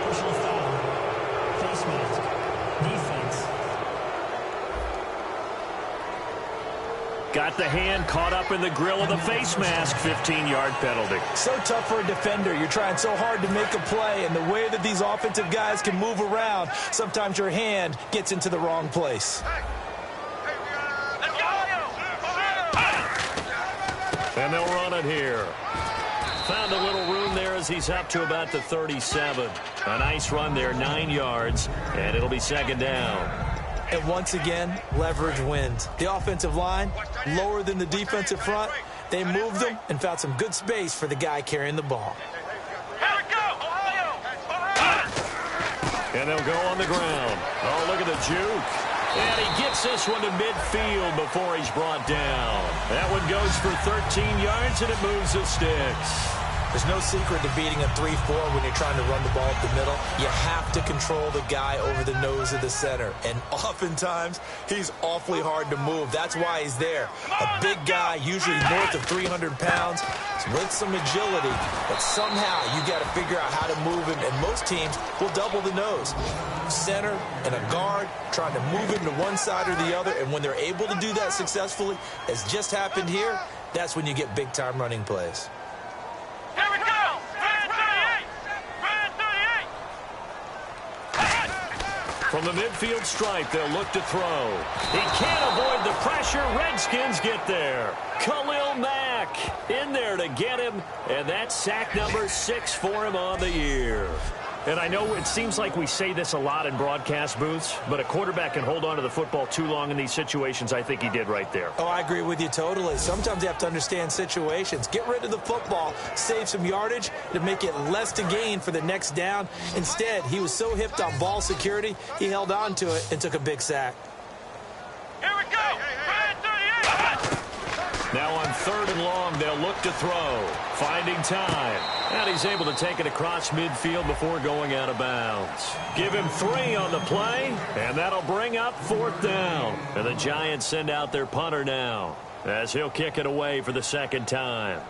Personal foul. Face mask. Defense. Got the hand caught up in the grill of the face mask. 15-yard penalty. So tough for a defender. You're trying so hard to make a play, and the way that these offensive guys can move around, sometimes your hand gets into the wrong place. And they'll run it here. Found a little room there as he's up to about the 37. A nice run there, 9 yards, and it'll be 2nd down. And once again, leverage wins. The offensive line, lower than the defensive front. They moved them and found some good space for the guy carrying the ball. Here we go! Ohio! And they'll go on the ground. Oh, look at the juke. And he gets this one to midfield before he's brought down. That one goes for 13 yards, and it moves the sticks. There's no secret to beating a 3-4 when you're trying to run the ball up the middle. You have to control the guy over the nose of the center. And oftentimes, he's awfully hard to move. That's why he's there. A big guy, usually north of 300 pounds, with some agility. But somehow, you got to figure out how to move him. And most teams will double the nose. Center and a guard trying to move him to one side or the other. And when they're able to do that successfully, as just happened here, that's when you get big-time running plays. Here we go! Brand 38! Brand 38! From the midfield stripe, they'll look to throw. He can't avoid the pressure. Redskins get there. Khalil Mack in there to get him, and that's sack number 6 for him on the year. And I know it seems like we say this a lot in broadcast booths, but a quarterback can hold on to the football too long in these situations. I think he did right there. Oh, I agree with you totally. Sometimes you have to understand situations. Get rid of the football, save some yardage to make it less to gain for the next down. Instead, he was so hipped on ball security, he held on to it and took a big sack. Here we go! Brand 38! Now on 3rd and long, they'll look to throw. Finding time. And he's able to take it across midfield before going out of bounds. Give him 3 on the play, and that'll bring up 4th down. And the Giants send out their punter now, as he'll kick it away for the 2nd time.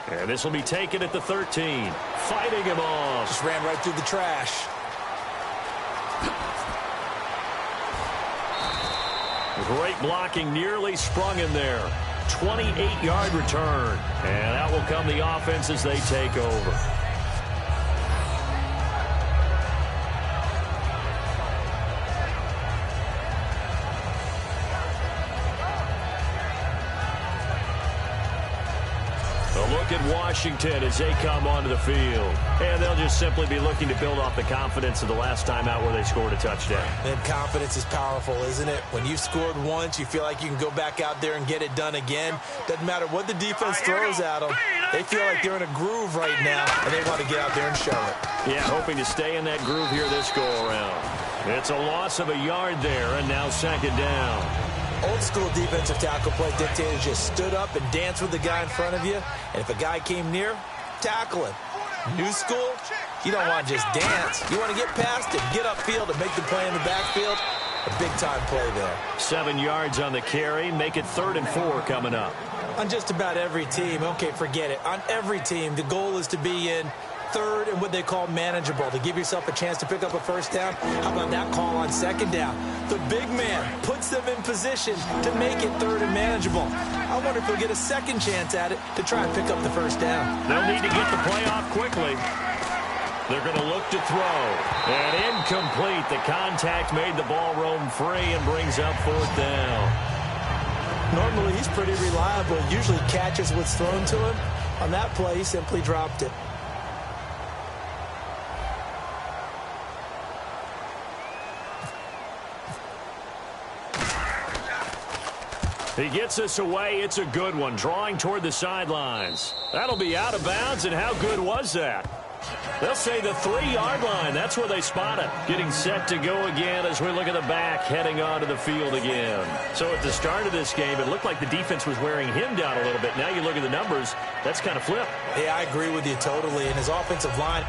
And this will be taken at the 13. Fighting him off. Just ran right through the trash. Great blocking, nearly sprung him there. 28-yard return. And out will come the offense as they take over. Look at Washington as they come onto the field. And they'll just simply be looking to build off the confidence of the last time out where they scored a touchdown. And confidence is powerful, isn't it? When you've scored once, you feel like you can go back out there and get it done again. Doesn't matter what the defense throws at them. They feel like they're in a groove right now, and they want to get out there and show it. Yeah, hoping to stay in that groove here this go-around. It's a loss of a yard there, and now second down. Old school defensive tackle play dictators just stood up and danced with the guy in front of you, and if a guy came near, tackle him. New school, you don't want to just dance. You want to get past it, get upfield, and make the play in the backfield. A big-time play there. 7 yards on the carry. Make it 3rd and 4 coming up. On just about every team, okay, forget it. On every team, the goal is to be in third and what they call manageable, to give yourself a chance to pick up a first down. How about that call on second down? The big man puts them in position to make it third and manageable. I wonder if he'll get a second chance at it to try and pick up the first down. They'll need to get the play off quickly. They're going to look to throw. And incomplete. The contact made the ball roam free and brings up 4th down. Normally, he's pretty reliable. Usually catches what's thrown to him. On that play, he simply dropped it. He gets us away. It's a good one. Drawing toward the sidelines. That'll be out of bounds, and how good was that? They'll say the 3-yard line. That's where they spot it. Getting set to go again as we look at the back, heading onto the field again. So at the start of this game, it looked like the defense was wearing him down a little bit. Now you look at the numbers, that's kind of flipped. Yeah, I agree with you totally. And his offensive line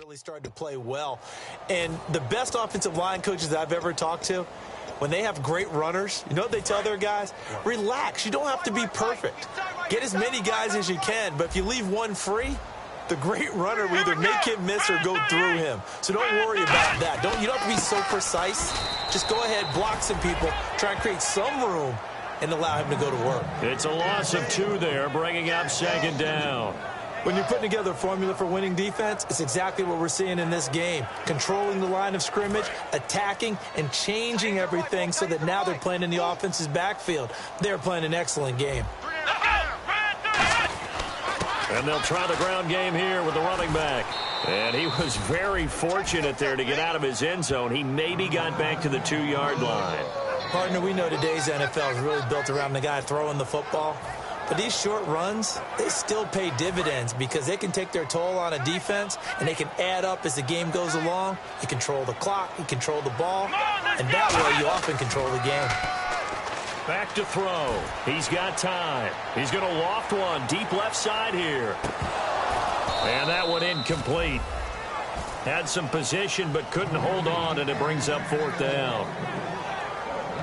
really started to play well. And the best offensive line coaches I've ever talked to, when they have great runners, you know what they tell their guys? Relax. You don't have to be perfect. Get as many guys as you can, but if you leave one free, the great runner will either make him miss or go through him. So don't worry about that. You don't have to be so precise. Just go ahead, block some people, try and create some room, and allow him to go to work. It's a loss of 2 there, bringing up 2nd down. When you're putting together a formula for winning defense, it's exactly what we're seeing in this game. Controlling the line of scrimmage, attacking, and changing everything so that now they're playing in the offense's backfield. They're playing an excellent game. And they'll try the ground game here with the running back. And he was very fortunate there to get out of his end zone. He maybe got back to the 2-yard line. Partner, we know today's NFL is really built around the guy throwing the football. But these short runs, they still pay dividends because they can take their toll on a defense, and they can add up as the game goes along. You control the clock, you control the ball, and that way you often control the game. Back to throw. He's got time. He's going to loft one deep left side here. And that one incomplete. Had some position but couldn't hold on, and it brings up 4th down.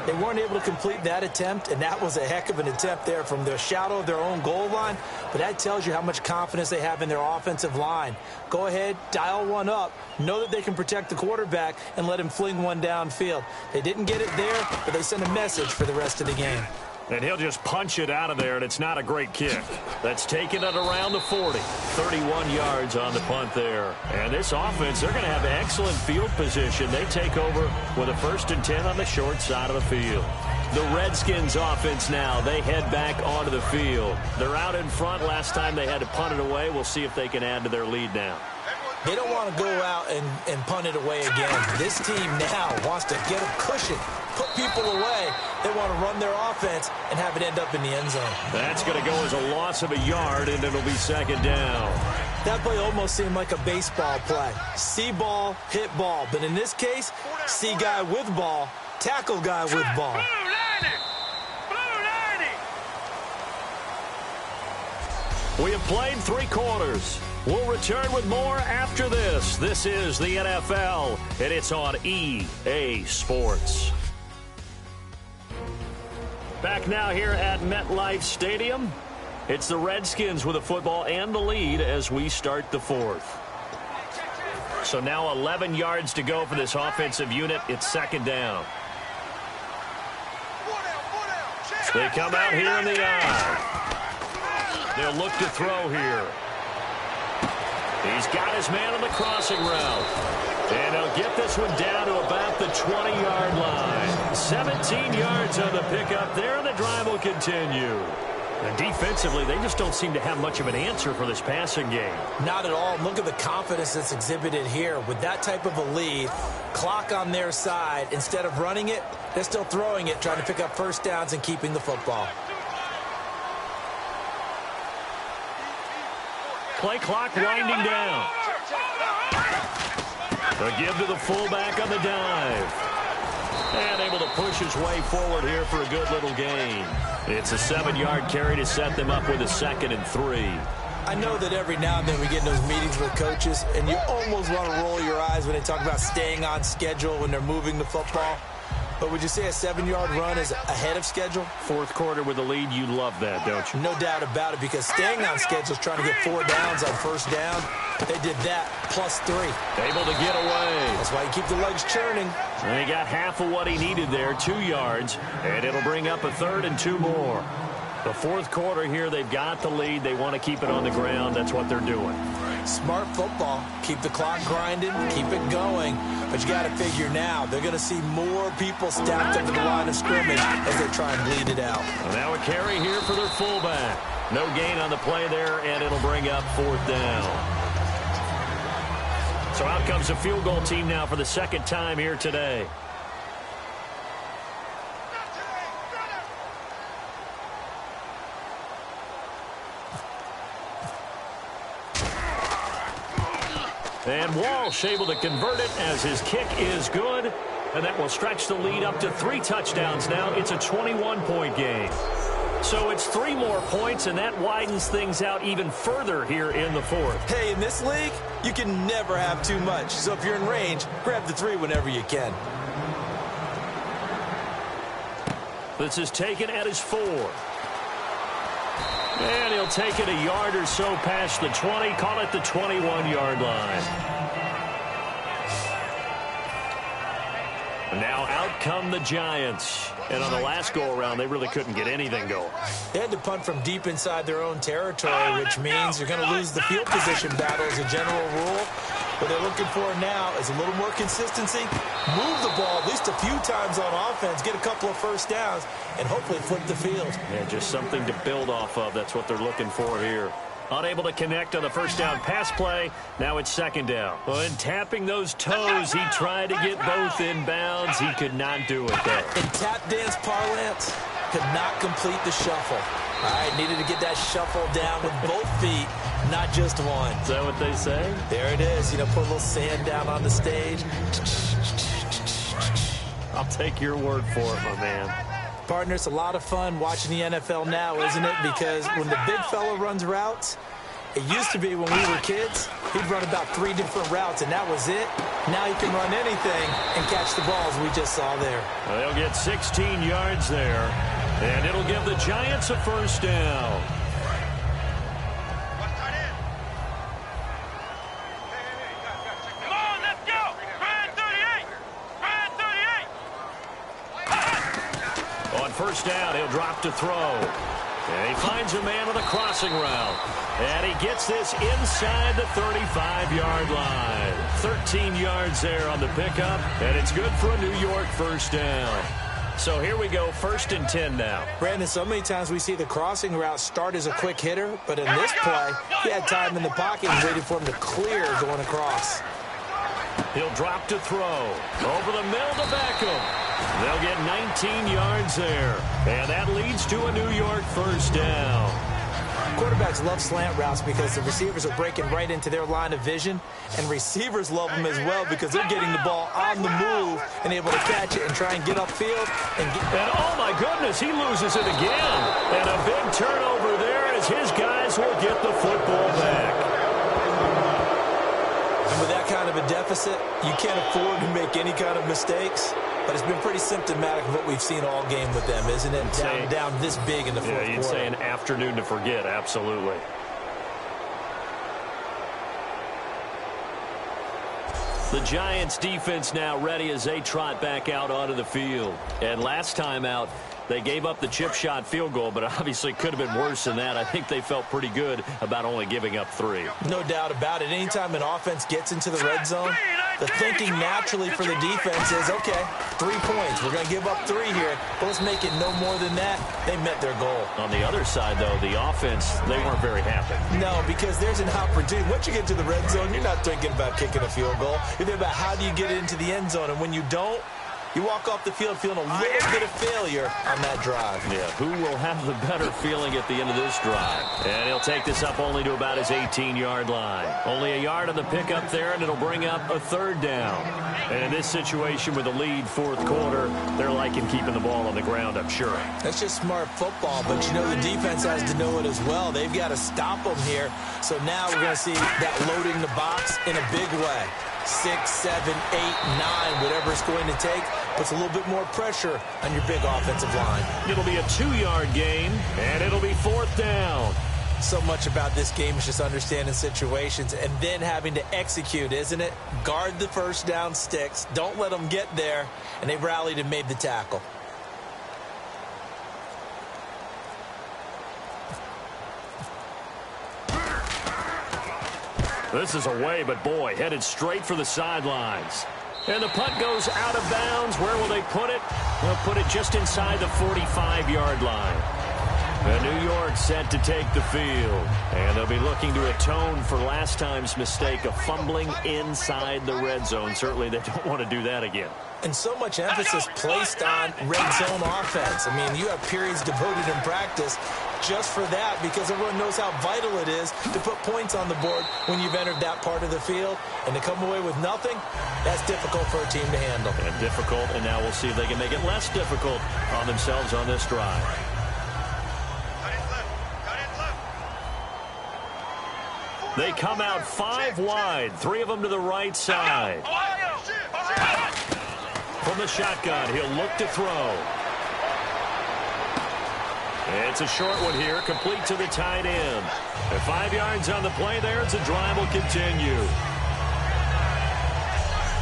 They weren't able to complete that attempt, and that was a heck of an attempt there from the shadow of their own goal line. But that tells you how much confidence they have in their offensive line. Go ahead, dial one up, know that they can protect the quarterback, and let him fling one downfield. They didn't get it there, but they sent a message for the rest of the game. And he'll just punch it out of there, and it's not a great kick. That's taking it around the 40. 31 yards on the punt there. And this offense, they're going to have excellent field position. They take over with a 1st and 10 on the short side of the field. The Redskins offense now, they head back onto the field. They're out in front. Last time they had to punt it away. We'll see if they can add to their lead now. They don't want to go out and punt it away again. This team now wants to get a cushion, put people away. They want to run their offense and have it end up in the end zone. That's going to go as a loss of a yard, and it'll be 2nd down. That play almost seemed like a baseball play. See ball, hit ball. But in this case, see guy with ball, tackle guy with ball. We have played 3 quarters. We'll return with more after this. This is the NFL, and it's on EA Sports. Back now here at MetLife Stadium. It's the Redskins with the football and the lead as we start the 4th. So now 11 yards to go for this offensive unit. It's 2nd down. They come out here in the eye. They'll look to throw here. He's got his man on the crossing route. And he'll get this one down to about the 20-yard line. 17 yards on the pickup there, and the drive will continue. And defensively, they just don't seem to have much of an answer for this passing game. Not at all. Look at the confidence that's exhibited here. With that type of a lead, clock on their side, instead of running it, they're still throwing it, trying to pick up 1st downs and keeping the football. Play clock winding down. A give to the fullback on the dive. And able to push his way forward here for a good little gain. It's a 7-yard carry to set them up with a 2nd and 3. I know that every now and then we get in those meetings with coaches, and you almost want to roll your eyes when they talk about staying on schedule when they're moving the football. But would you say a 7-yard run is ahead of schedule? 4th quarter with the lead, you love that, don't you? No doubt about it, because staying on schedule is trying to get 4 downs on 1st down. They did that plus 3. Able to get away. That's why you keep the legs churning. And he got half of what he needed there, 2 yards, and it'll bring up a 3rd and 2 more. The 4th quarter here, they've got the lead. They want to keep it on the ground. That's what they're doing. Smart football. Keep the clock grinding, keep it going. But you got to figure now, they're going to see more people stacked up to the line of scrimmage as they try and bleed it out. Well, now a carry here for their fullback. No gain on the play there, and it'll bring up 4th down. So out comes a field goal team now for the 2nd time here today. And Walsh able to convert it as his kick is good. And that will stretch the lead up to 3 touchdowns now. It's a 21-point game. So it's 3 more points, and that widens things out even further here in the fourth. Hey, in this league, you can never have too much. So if you're in range, grab the 3 whenever you can. This is taken at his 4. And he'll take it a yard or so past the 20, call it the 21-yard line. Now out come the Giants. And on the last go-around, they really couldn't get anything going. They had to punt from deep inside their own territory, which means you're going to lose the field position battle as a general rule. What they're looking for now is a little more consistency, move the ball at least a few times on offense, get a couple of first downs, and hopefully flip the field. Yeah, just something to build off of. That's what they're looking for here. Unable to connect on the first down pass play. Now it's second down. Well, in tapping those toes, he tried to get both in bounds. He could not do it, though. In tap dance parlance, could not complete the shuffle. All right, needed to get that shuffle down with both feet, not just one. Is that what they say? There it is. You know, put a little sand down on the stage. I'll take your word for it, my man. Partner, it's a lot of fun watching the NFL now, isn't it? Because when the big fella runs routes, it used to be when we were kids, he'd run about 3 different routes, and that was it. Now he can run anything and catch the balls we just saw there. Well, they'll get 16 yards there, and it'll give the Giants a first down. Come on, let's go. Brand 38. Brand 38. On first down, he'll drop to throw. And he finds a man with a crossing route. And he gets this inside the 35-yard line. 13 yards there on the pickup, and it's good for a New York first down. So here we go, 1st and 10 now. Brandon, so many times we see the crossing route start as a quick hitter, but in this play, he had time in the pocket and waited for him to clear going across. He'll drop to throw. Over the middle to Beckham. They'll get 19 yards there. And that leads to a New York first down. Quarterbacks love slant routes because the receivers are breaking right into their line of vision, and receivers love them as well because they're getting the ball on the move and able to catch it and try and get upfield. And oh, my goodness, he loses it again. And a big turnover there as his guys will get the football back. And with that kind of a deficit, you can't afford to make any kind of mistakes. But it's been pretty symptomatic of what we've seen all game with them, isn't it? Down this big in the fourth quarter. Yeah, you'd say an afternoon to forget, absolutely. The Giants defense now ready as they trot back out onto the field. And last time out, they gave up the chip shot field goal, but obviously could have been worse than that. I think they felt pretty good about only giving up 3. No doubt about it. Anytime an offense gets into the red zone, the thinking naturally for the defense is, okay, 3 points. We're going to give up 3 here, but let's make it no more than that. They met their goal. On the other side, though, the offense, they weren't very happy. No, because there's an opportunity. Once you get to the red zone, you're not thinking about kicking a field goal. You're thinking about how do you get it into the end zone, and when you don't, you walk off the field feeling a little bit of failure on that drive. Yeah, who will have the better feeling at the end of this drive? And he'll take this up only to about his 18-yard line. Only a yard on the pickup there, and it'll bring up a 3rd down. And in this situation with a lead 4th quarter, they're liking keeping the ball on the ground, I'm sure. That's just smart football, but you know the defense has to know it as well. They've got to stop them here. So now we're going to see that loading the box in a big way. 6, 7, 8, 9, whatever it's going to take, puts a little bit more pressure on your big offensive line. It'll be a 2-yard gain, and it'll be 4th down. So much about this game is just understanding situations and then having to execute, isn't it? Guard the first down sticks. Don't let them get there. And they rallied and made the tackle. This is away, but boy, headed straight for the sidelines. And the punt goes out of bounds. Where will they put it? They'll put it just inside the 45-yard line. And New York set to take the field. And they'll be looking to atone for last time's mistake of fumbling inside the red zone. Certainly they don't want to do that again. And so much emphasis placed on red zone offense. I mean, you have periods devoted in practice just for that because everyone knows how vital it is to put points on the board when you've entered that part of the field. And to come away with nothing, that's difficult for a team to handle. And difficult, and now we'll see if they can make it less difficult on themselves on this drive. They come out 5 wide, 3 of them to the right side. From the shotgun, he'll look to throw. It's a short one here, complete to the tight end. And 5 yards on the play there as the drive will continue.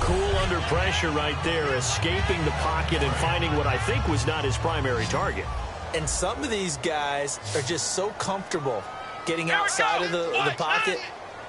Cool under pressure right there, escaping the pocket and finding what I think was not his primary target. And some of these guys are just so comfortable getting outside of the pocket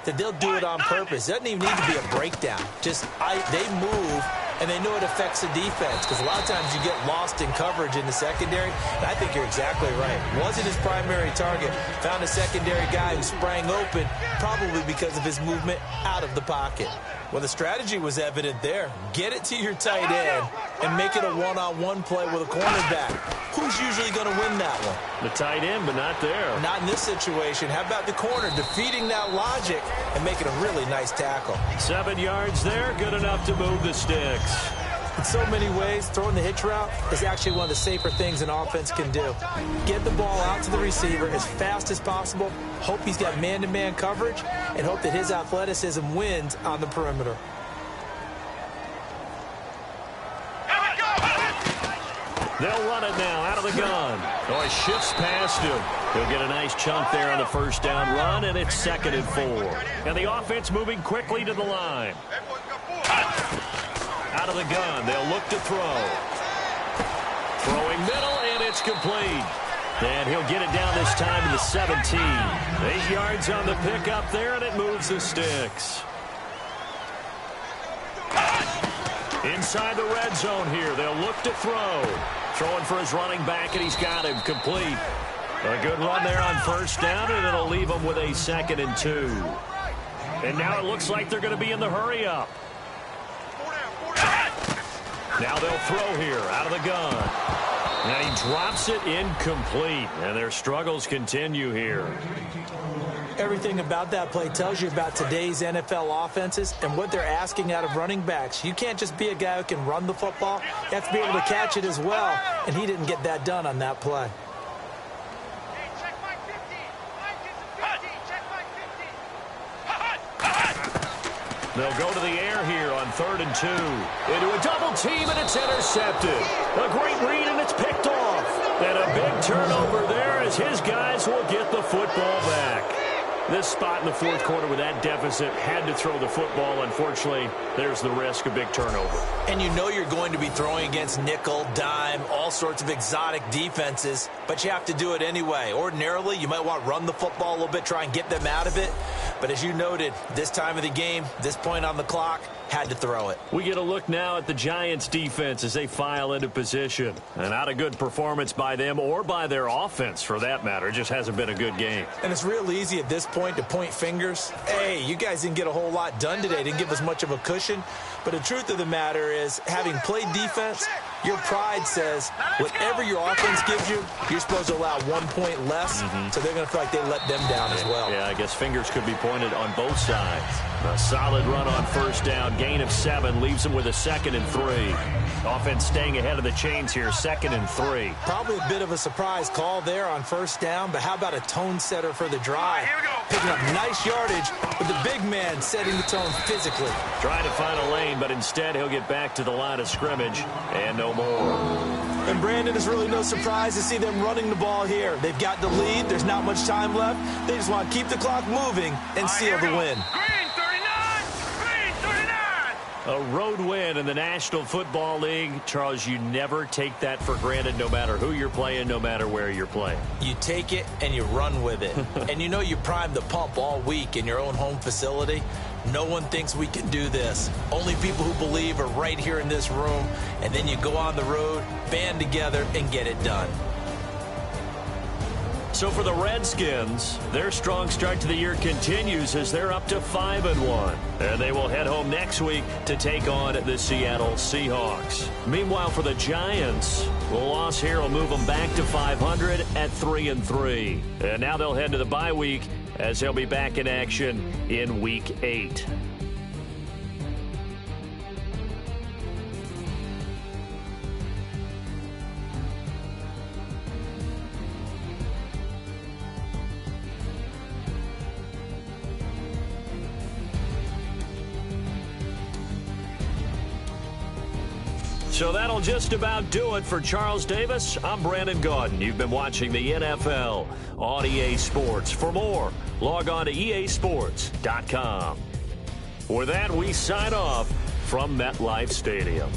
that they'll do it on purpose. It doesn't even need to be a breakdown. They move, and they know it affects the defense, because a lot of times you get lost in coverage in the secondary, and I think you're exactly right. Wasn't his primary target. Found a secondary guy who sprang open, probably because of his movement out of the pocket. Well, the strategy was evident there. Get it to your tight end and make it a one-on-one play with a cornerback. Who's usually going to win that one? The tight end, but not there. Not in this situation. How about the corner defeating that logic and making a really nice tackle? 7 yards there, good enough to move the sticks. In so many ways, throwing the hitch route is actually one of the safer things an offense can do. Get the ball out to the receiver as fast as possible, hope he's got man-to-man coverage, and hope that his athleticism wins on the perimeter. They'll run it now out of the gun. Oh, he shifts past him. He'll get a nice chunk there on the first down run, and it's 2nd and 4. And the offense moving quickly to the line. Out of the gun, they'll look to throw. Throwing middle, and it's complete. And he'll get it down this time to the 17. 8 yards on the pickup there, and it moves the sticks. Inside the red zone here, they'll look to throw. Throwing for his running back, and he's got him complete. A good run there on first down, and it'll leave him with a 2nd and 2. And now it looks like they're going to be in the hurry-up. Now they'll throw here out of the gun. And he drops it incomplete. And their struggles continue here. Everything about that play tells you about today's NFL offenses and what they're asking out of running backs. You can't just be a guy who can run the football. You have to be able to catch it as well. And he didn't get that done on that play. They'll go to the air here on 3rd and 2. Into a double team, and it's intercepted. A great read, and it's picked off. And a big turnover there as his guys will get the football back. This spot in the 4th quarter with that deficit, had to throw the football. Unfortunately, there's the risk of big turnover. And you know you're going to be throwing against nickel, dime, all sorts of exotic defenses, but you have to do it anyway. Ordinarily, you might want to run the football a little bit, try and get them out of it. But as you noted, this time of the game, this point on the clock, had to throw it. We get a look now at the Giants' defense as they file into position. And not a good performance by them or by their offense, for that matter. It just hasn't been a good game. And it's real easy at this point to point fingers. Hey, you guys didn't get a whole lot done today. Didn't give us much of a cushion. But the truth of the matter is, having played defense, your pride says whatever your offense gives you, you're supposed to allow 1 point less. So they're going to feel like they let them down as well. Yeah, I guess fingers could be pointed on both sides. A solid run on first down. Gain of 7 leaves them with a 2nd and 3. Offense staying ahead of the chains here, 2nd and 3. Probably a bit of a surprise call there on first down, but how about a tone setter for the drive? Picking up nice yardage with the big man setting the tone physically. Trying to find a lane, but instead he'll get back to the line of scrimmage and no more. And Brandon, it's really no surprise to see them running the ball here. They've got the lead. There's not much time left. They just want to keep the clock moving and seal the win. A road win in the National Football League. Charles, you never take that for granted no matter who you're playing, no matter where you're playing. You take it and you run with it. And you know you primed the pump all week in your own home facility. No one thinks we can do this. Only people who believe are right here in this room. And then you go on the road, band together, and get it done. So for the Redskins, their strong start to the year continues as they're up to 5-1. And they will head home next week to take on the Seattle Seahawks. Meanwhile, for the Giants, the loss here will move them back to 500 at 3-3. And now they'll head to the bye week as they'll be back in action in Week 8. So that'll just about do it for Charles Davis. I'm Brandon Gaudin. You've been watching the NFL on EA Sports. For more, log on to easports.com. With that, we sign off from MetLife Stadium.